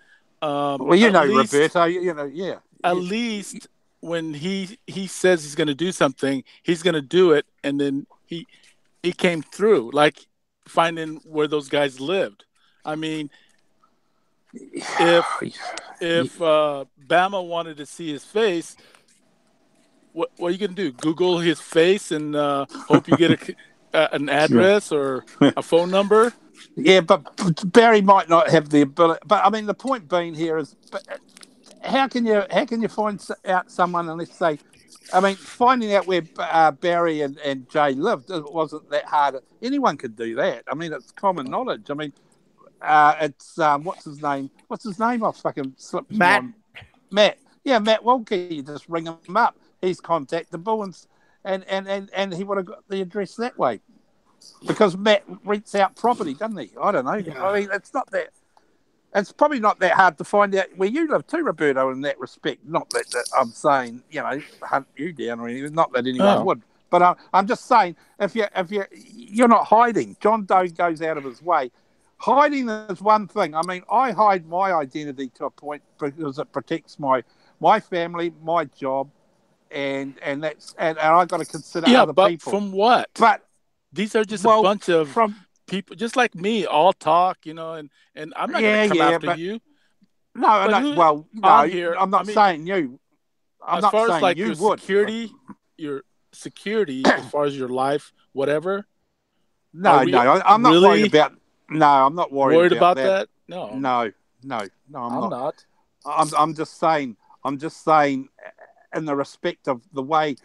well, Roberto, yeah. At least when he says he's going to do something, he's going to do it, and then he came through, like finding where those guys lived. I mean, if Bama wanted to see his face, what are you going to do? Google his face and hope you get an address or a phone number? Yeah, but Barry might not have the ability. But I mean, the point being here is, how can you find out someone unless they? I mean, finding out where Barry and Jay lived wasn't that hard. Anyone could do that. I mean, it's common knowledge. I mean, it's what's his name? What's his name? I fucking slipped. Matt. Yeah, Matt Wilkie. You just ring him up. He's contactable, and he would have got the address that way. Because Matt rents out property, doesn't he? I don't know. Yeah. I mean, it's not that. It's probably not that hard to find out where you live too, Roberto, in that respect. Not that I'm saying, hunt you down or anything. Not that anyone would. But I'm just saying, if you're not hiding. John Doe goes out of his way. Hiding is one thing. I mean, I hide my identity to a point because it protects my family, my job, and I got to consider other but people. From what? But these are just a bunch of people, just like me, all talk, and I'm not going to come after you. No, I'm not saying you. I'm not saying like you would. Your security, as far as your life, whatever. No, I'm not worried about. No, I'm not worried about that. No, I'm not. I'm just saying. In the respect of the way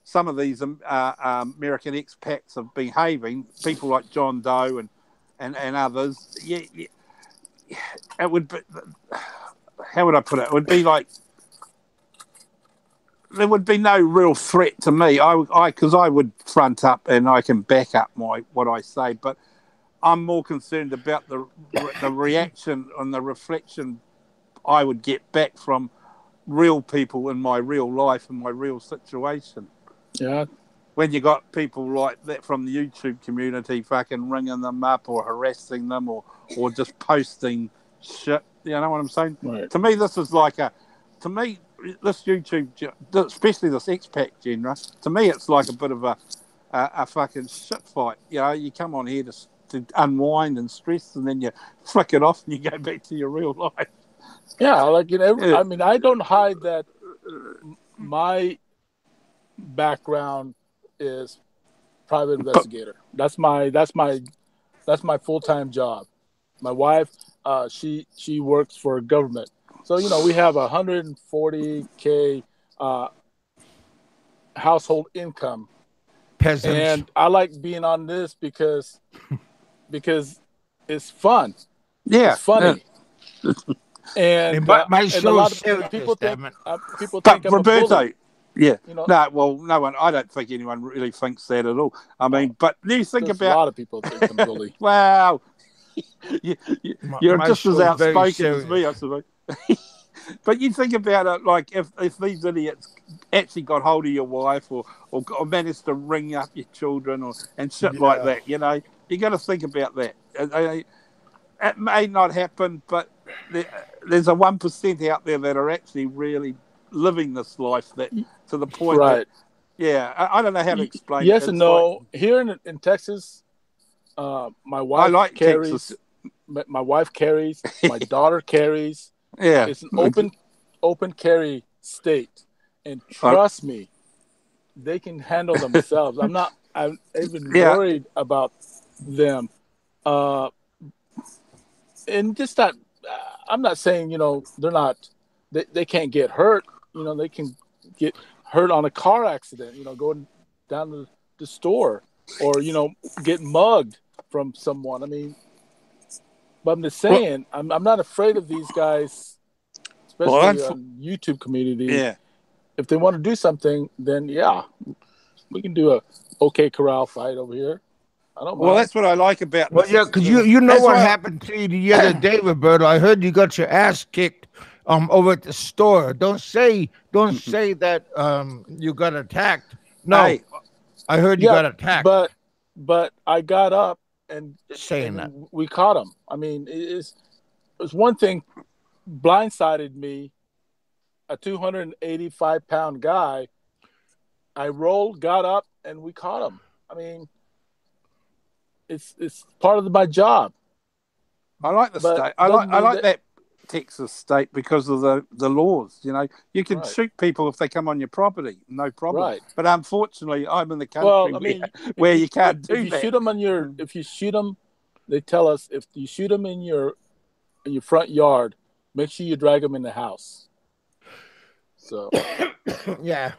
some of these American expats are behaving, people like John Doe and others, it would be, how would I put it? It would be like there would be no real threat to me. Because I would front up and I can back up what I say, but I'm more concerned about the reaction and the reflection I would get back from real people in my real life and my real situation. Yeah. When you got people like that from the YouTube community fucking ringing them up or harassing them or just posting shit, you know what I'm saying? Right. To me, this is like this YouTube, especially this expat genre, to me it's like a bit of a fucking shit fight. You come on here to unwind and stress, and then you flick it off and you go back to your real life. Yeah, like I mean, I don't hide that my background is private investigator. That's my full-time job. My wife, she works for government, so we have 140K household income. Peasants. And I like being on this because it's fun. Yeah, it's funny. Yeah. And my and a lot of people think I'm Roberto, a bully. Yeah. No one. I don't think anyone really thinks that at all. I mean, but you think about a lot of people think I'm bully. Wow, you're just as outspoken as me, I suppose. But you think about it, like if these idiots actually got hold of your wife or managed to ring up your children and shit like that, you know, you got to think about that. It may not happen, but there's a 1% out there that are actually really living this life that to the point that, I don't know how to explain it. Yes and no. Here in Texas, my wife carries. My wife carries. My daughter carries. Yeah, it's an open carry state, and trust me, they can handle themselves. I'm even worried about them. And just that, I'm not saying, they're not, they can't get hurt. They can get hurt on a car accident, going down to the store or, get mugged from someone. I mean, but I'm just saying, I'm not afraid of these guys, especially on YouTube community. Yeah. If they want to do something, then we can do a OK Corral fight over here. I don't mind. Well, that's what I like about. Well, yeah, because you know what happened to you the other day, Roberto. I heard you got your ass kicked over at the store. Don't say that you got attacked. No, hey, I heard you got attacked. But I got up and just saying that we caught him. I mean, it was one thing blindsided me, a 285-pound guy. I rolled, got up, and we caught him. I mean, it's part of my job. I like the state. I like that Texas state because of the laws. You can shoot people if they come on your property, no problem. Right. But unfortunately, I'm in the country where you can't do that. If you shoot them, they tell us if you shoot them in your front yard, make sure you drag them in the house. So, yeah.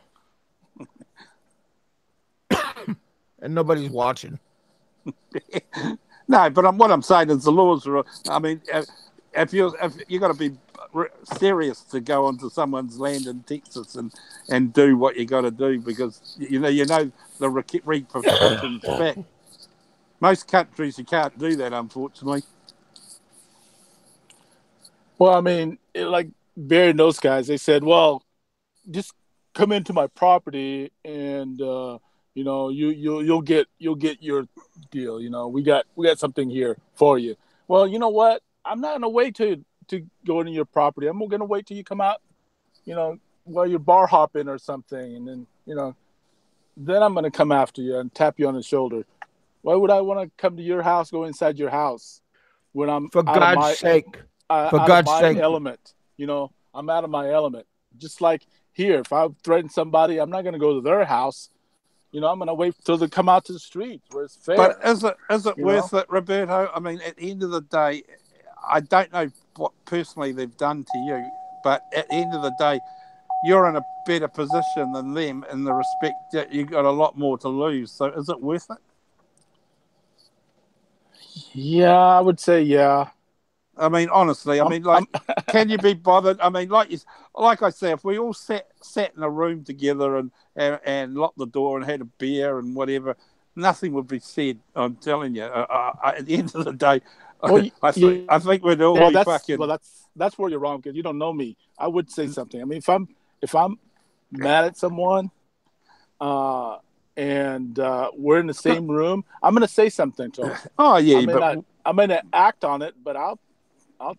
And nobody's watching. No, but what I'm saying is the laws are. I mean, if you got to be serious to go onto someone's land in Texas and do what you got to do because you know the repercussions back. Most countries you can't do that, unfortunately. Well, I mean, like Barry and those guys, they said, "Well, just come into my property and." You'll get your deal. We got something here for you. Well, you know what? I'm not gonna wait to go into your property. I'm gonna wait till you come out, while you're bar hopping or something, and then then I'm gonna come after you and tap you on the shoulder. Why would I want to come to your house, go inside your house when I'm for God's sake? For God's sake, element. I'm out of my element. Just like here, if I threaten somebody, I'm not gonna go to their house. I'm going to wait till they come out to the streets where it's fair. But is it worth it, Roberto? I mean, at the end of the day, I don't know what personally they've done to you, but at the end of the day, you're in a better position than them in the respect that you've got a lot more to lose. So is it worth it? Yeah, I would say yeah. I mean, honestly, can you be bothered? I mean, like I say, if we all sat in a room together and locked the door and had a beer and whatever, nothing would be said. I'm telling you. At the end of the day, I think we'd all be fucking. Well, that's where you're wrong because you don't know me. I would say something. I mean, if I'm mad at someone, and we're in the same room, I'm going to say something to them. Oh yeah, I'm going to act on it, but I'll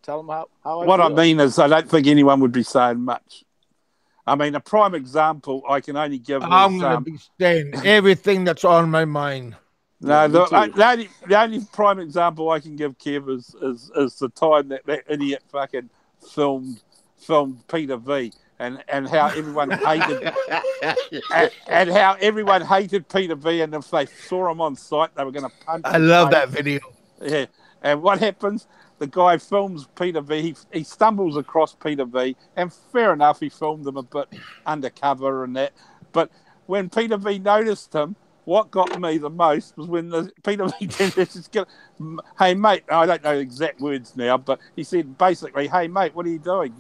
tell them how I what feel. I mean is I don't think anyone would be saying much. I mean, a prime example I can only give I'm going to be saying everything that's on my mind. No, the only prime example I can give, Kev, is the time that idiot fucking filmed Peter V and how everyone hated and how everyone hated Peter V, and if they saw him on site they were going to punch him. I love that video. Yeah, and what happens? The guy films Peter V. He stumbles across Peter V. And fair enough, he filmed him a bit undercover and that. But when Peter V noticed him, what got me the most was when Peter V said, "Hey, mate," I don't know the exact words now, but he said basically, "Hey, mate, what are you doing?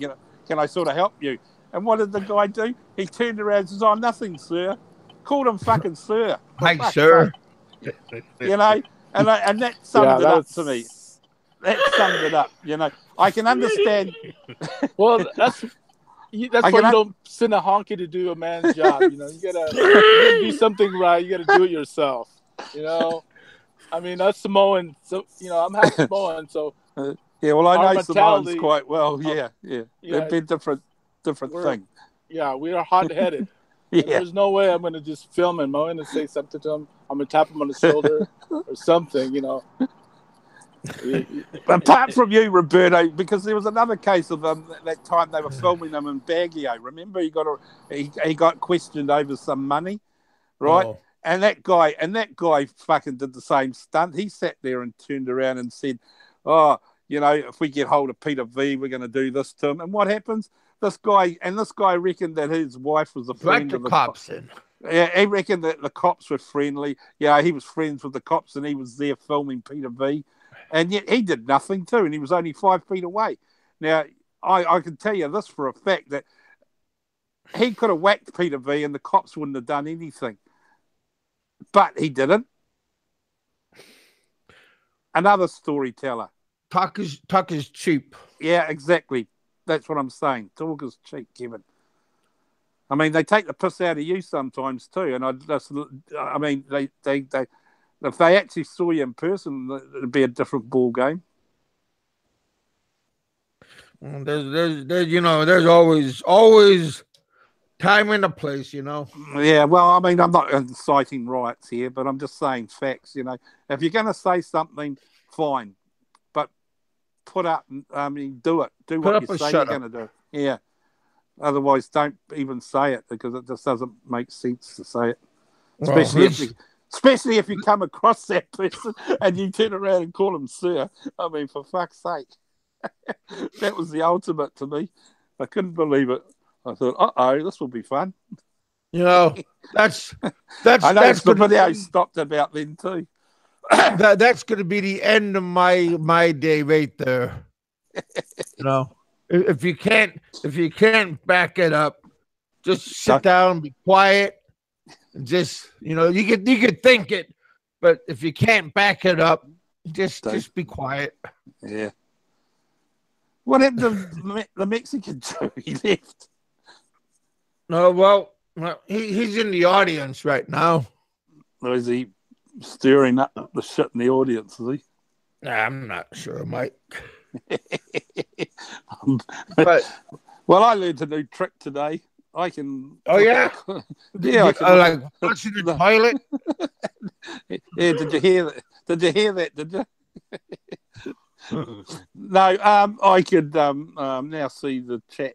Can I sort of help you?" And what did the guy do? He turned around and says, "Oh, nothing, sir." Called him fucking sir. Hi, sir. And that summed it up to me. That summed it up. I can understand. Well, that's why you don't send a honky to do a man's job. You know, you gotta do something right. You gotta do it yourself. You know, I mean, that's Samoan. So I'm half Samoan, so. Yeah, well, I Our know Samoans mentality- quite well. Yeah. They've been different thing. Yeah, we are hot-headed. Yeah. There's no way I'm going to just film him. I'm going to say something to him. I'm going to tap him on the shoulder or something, Apart from you, Roberto, because there was another case of that time they were filming them in Baguio. Remember, he got questioned over some money, right? Oh. And that guy fucking did the same stunt. He sat there and turned around and said, "Oh, if we get hold of Peter V, we're going to do this to him." And what happens? This guy reckoned that his wife was a friend of the cops in. Yeah, he reckoned that the cops were friendly. Yeah, he was friends with the cops, and he was there filming Peter V. And yet he did nothing too, and he was only 5 feet away. Now, I can tell you this for a fact, that he could have whacked Peter V and the cops wouldn't have done anything. But he didn't. Another storyteller. Talk is cheap. Yeah, exactly. That's what I'm saying. Talk is cheap, Kevin. I mean, they take the piss out of you sometimes too. And they if they actually saw you in person, it'd be a different ball game. There's always time and a place, Yeah, well, I mean, I'm not inciting riots here, but I'm just saying facts. If you're going to say something, fine, but do it. Do what you say you're going to do. Yeah. Otherwise, don't even say it, because it just doesn't make sense to say it. Especially if you come across that person and you turn around and call him sir. I mean, for fuck's sake. That was the ultimate to me. I couldn't believe it. I thought, this will be fun. That's I know the video stopped about then too. That's going to be the end of my day right there. If you can't back it up, just sit down, be quiet, and just you could think it, but if you can't back it up, just be quiet. Yeah. What happened to the Mexican too? He left. No, well, he's in the audience right now. Or is he stirring up the shit in the audience? Is he? Nah, I'm not sure, Mike. But I learned a new trick today. I can. Oh yeah, yeah. I can, like flushing the toilet. Yeah. Did you hear that? Did you? No. I could now see the chat.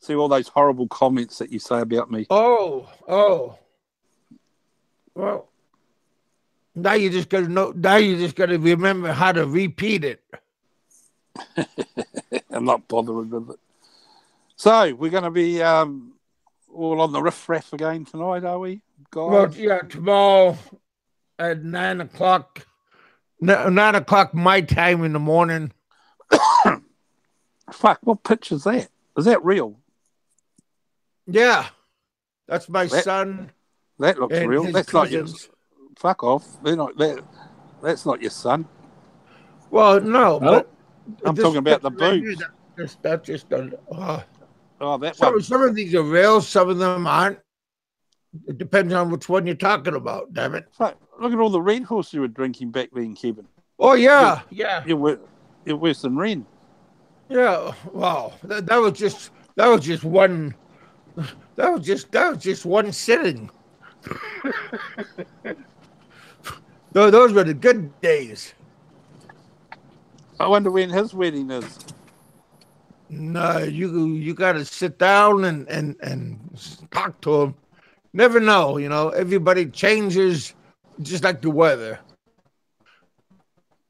See all those horrible comments that you say about me. Oh. Well, now you just got to know. Now you just got to remember how to repeat it. I'm not bothering with it. So we're going to be all on the riff-raff again tonight, are we, guys? Well, yeah, tomorrow at 9:00. 9:00 my time in the morning. Fuck! What picture is that? Is that real? Yeah, that's my son. That looks real. That's cousins. not your. Fuck off! They're not that. That's not your son. Well, no, but I'm talking about the boobs. That's just that one. Some of these are real. Some of them aren't. It depends on which one you're talking about. Damn it! Fuck, look at all the Red Horse you were drinking back then, Kevin. Oh yeah. You're worse than Ren. Yeah. Wow. That was just one. That was just one sitting. Those were the good days. I wonder when his wedding is. No, you got to sit down and talk to him. Never know, everybody changes just like the weather.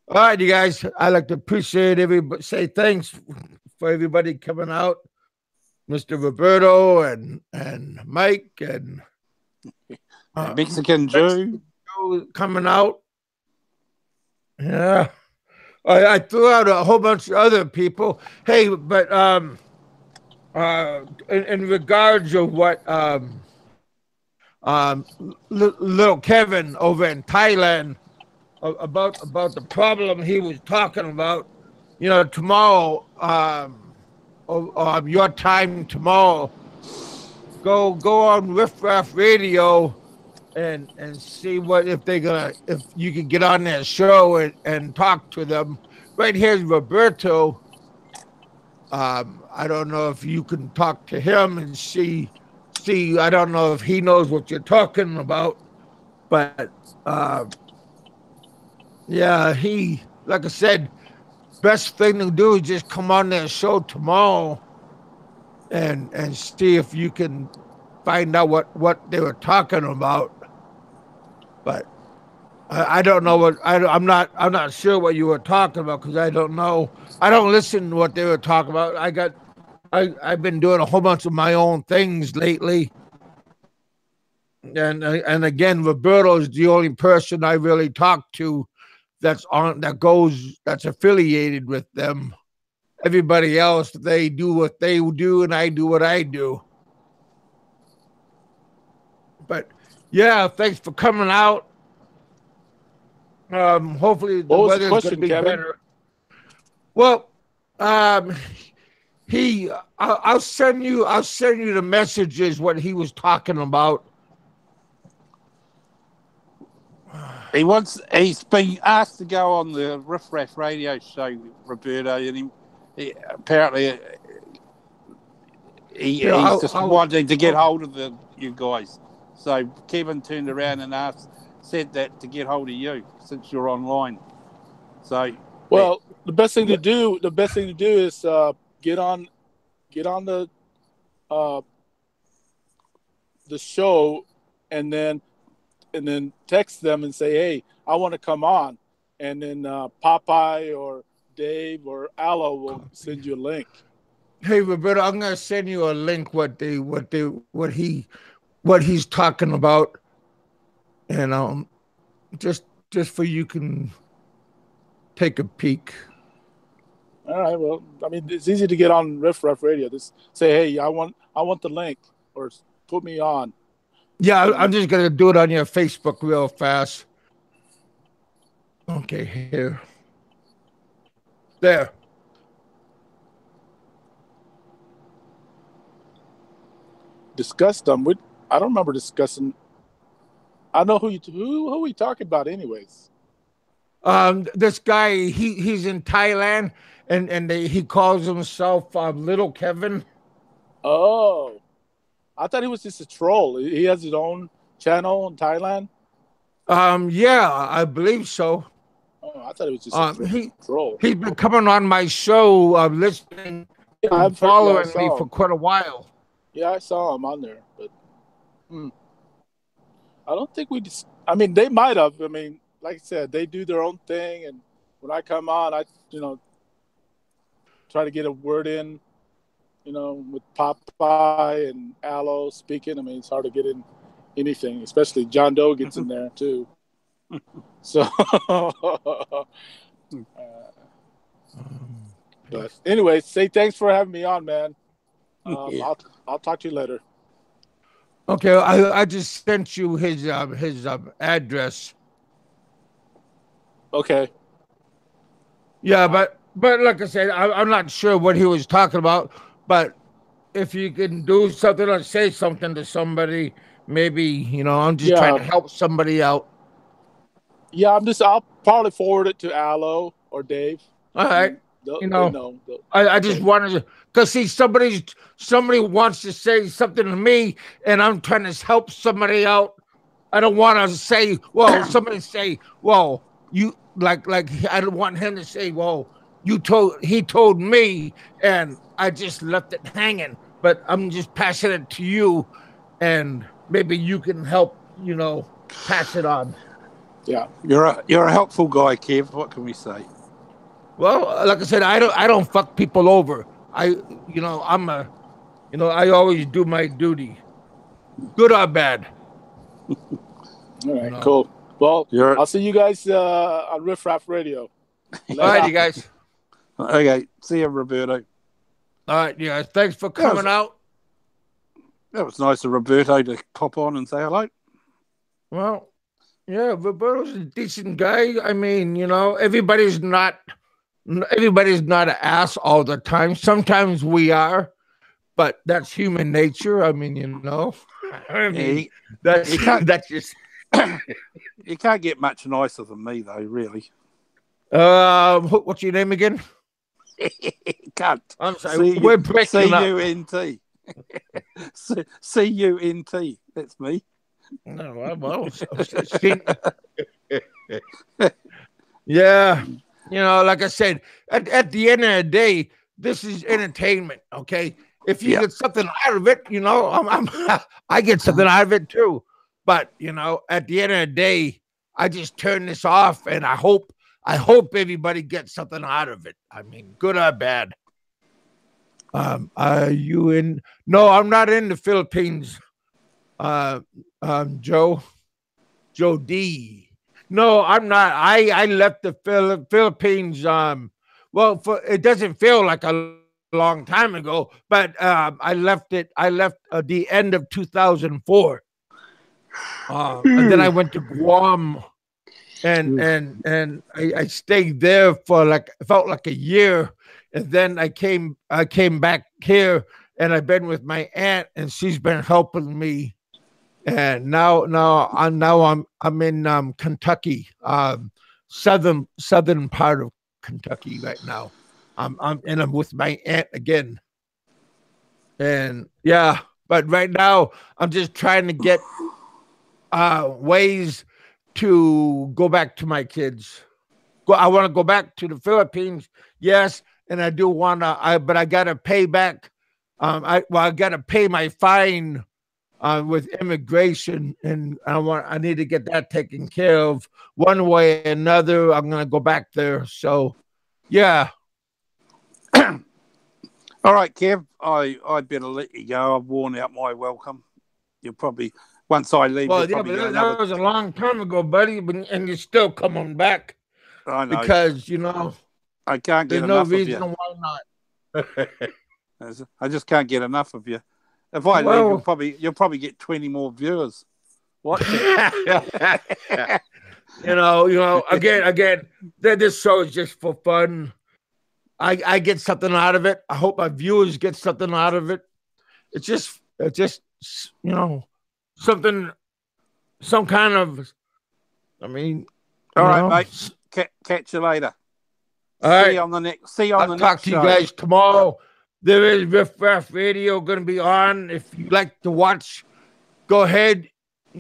All right, you guys, I'd like to appreciate everybody. Say thanks for everybody coming out. Mr. Roberto and Mike and Mexican Joe coming out. Yeah. I threw out a whole bunch of other people. Hey, but in regards of what little Kevin over in Thailand about the problem he was talking about. You know, tomorrow, your time tomorrow, go on Riff Raff Radio and see what if you can get on their show and talk to them. Right here's Roberto. I don't know if you can talk to him and see. I don't know if he knows what you're talking about, but yeah, like I said, best thing to do is just come on their show tomorrow and see if you can find out what they were talking about. But I don't know I'm not sure what you were talking about because I don't know. I don't listen to what they were talking about. I've been doing a whole bunch of my own things lately. And again, Roberto is the only person I really talk to that's affiliated with them. Everybody else, they do what they do and I do what I do. But yeah, thanks for coming out. Hopefully the weather's going to be better. Well, I'll send you the messages what he was talking about. He's been asked to go on the Riff Raff Radio show, Roberto, and he apparently he's just wanting to get hold of you guys. So Kevin turned around and said that to get hold of you since you're online. So the best thing to do is get on the show and then text them and say, hey, I want to come on, and then Popeye or Dave or Aloe will send you a link. Hey Roberto, I'm gonna send you a link what he's talking about, and just for you can take a peek. All right. Well, I mean, it's easy to get on Riff Raff Radio. Just say, hey, I want the link, or put me on. Yeah, I'm just gonna do it on your Facebook real fast. Okay, here. There. Discuss them. I don't remember discussing. I know who we talking about, anyways. This guy, he's in Thailand, and he calls himself Little Kevin. Oh, I thought he was just a troll. He has his own channel in Thailand. Yeah, I believe so. Oh, I thought it was just a troll. He's been coming on my show, listening, and following me for quite a while. Yeah, I saw him on there, but I don't think I mean, they might have. I mean, like I said, they do their own thing, and when I come on, I try to get a word in, with Popeye and Aloe speaking. I mean, it's hard to get in anything, especially John Doe gets in there too. So, but anyway, say thanks for having me on, man. I'll talk to you later. Okay, I just sent you his address. Okay. Yeah, but like I said, I'm not sure what he was talking about. But if you can do something or say something to somebody, maybe I'm just trying to help somebody out. Yeah, I'll probably forward it to Aloe or Dave. All right. I just wanted to, because see, somebody wants to say something to me, and I'm trying to help somebody out. I don't want to say, well, somebody say, well, you like I don't want him to say, well, he told me, and I just left it hanging. But I'm just passing it to you, and maybe you can help, pass it on. Yeah, you're a helpful guy, Kev. What can we say? Well, like I said, I don't fuck people over. I always do my duty, good or bad. All right, cool. Well, I'll see you guys on Riff Raff Radio. All right, you guys. Okay, see you, Roberto. All right, you guys. Thanks for coming out. That was nice of Roberto to pop on and say hello. Well, Yeah, Roberto's a decent guy. I mean, everybody's not an ass all the time. Sometimes we are, but that's human nature. I mean, I mean, Yeah, that's you can't that's just. you can't get much nicer than me, though. Really, What's your name again? can't. I'm sorry, we're breaking up. CUNT. CUNT. That's me. No, yeah, like I said, at the end of the day, this is entertainment. Okay, if you Yeah. get something out of it, I get something out of it too. But at the end of the day, I just turn this off, and I hope everybody gets something out of it. I mean, good or bad. Are you in? No, I'm not in the Philippines. Joe D. No, I'm not. I left the Philippines. Well, it doesn't feel like a long time ago, but I left it. I left the end of 2004, and then I went to Guam, and I stayed there for it felt like a year, and then I came back here, and I've been with my aunt, and she's been helping me. And I'm in Kentucky, southern part of Kentucky right now. I'm with my aunt again, and yeah. But right now, I'm just trying to get ways to go back to my kids. I want to go back to the Philippines, yes, and I do want to. But I got to pay back. I got to pay my fine with immigration, and I need to get that taken care of one way or another. I'm gonna go back there. So, yeah. All right, Kev. I better let you go. I've worn out my welcome. You'll probably once I leave. Well, You'll yeah, probably but get that another. was a long time ago, buddy. And you're still coming back I know. because I can't get there's no enough of reason you. why not. I just can't get enough of you. If I leave, you'll probably get 20 more viewers. What? Again, this show is just for fun. I get something out of it. I hope my viewers get something out of it. It's just something, some kind of. I mean, all right, mate. Catch you later. All see right. you on the next. See you on I'll the talk next to show. you guys tomorrow. There is Riff Raff Radio going to be on. If you like to watch, go ahead.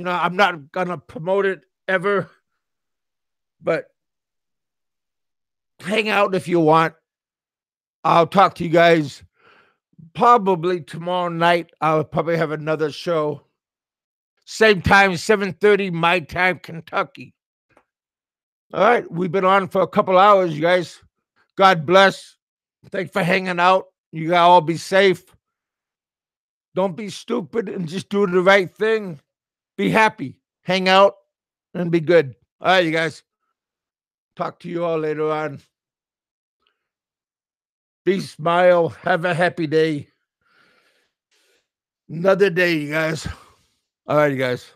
I'm not going to promote it ever, but hang out if you want. I'll talk to you guys probably tomorrow night. I'll probably have another show. Same time, 7:30 my time, Kentucky. All right. We've been on for a couple hours, you guys. God bless. Thanks for hanging out. You gotta all be safe. Don't be stupid and just do the right thing. Be happy. Hang out and be good. All right, you guys. Talk to you all later on. Be smile. Have a happy day. Another day, you guys. All right, you guys.